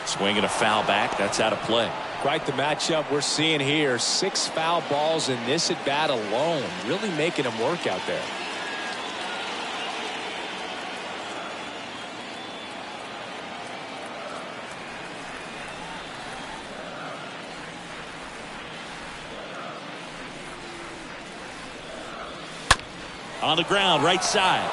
Swinging a foul back. That's out of play. Quite the matchup we're seeing here. 6 foul balls in this at bat alone. Really making them work out there. On the ground, right side.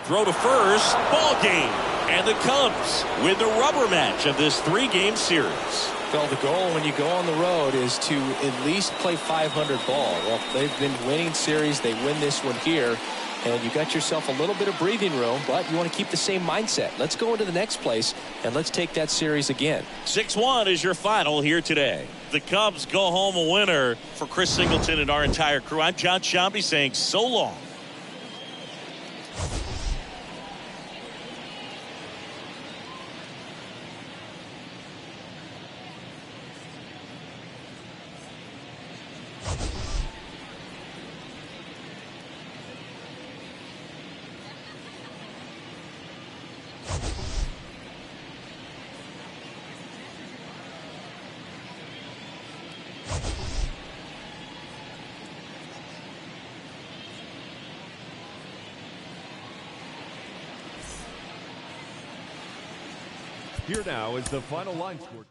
Throw to first. Ball game. And the Cubs win the rubber match of this 3-game series. Phil, the goal when you go on the road is to at least play 500 ball. Well, they've been winning series. They win this one here. And you got yourself a little bit of breathing room, but you want to keep the same mindset. Let's go into the next place, and let's take that series again. 6-1 is your final here today. The Cubs go home a winner. For Chris Singleton and our entire crew, I'm John Shambi saying so long. Here now is the final line score.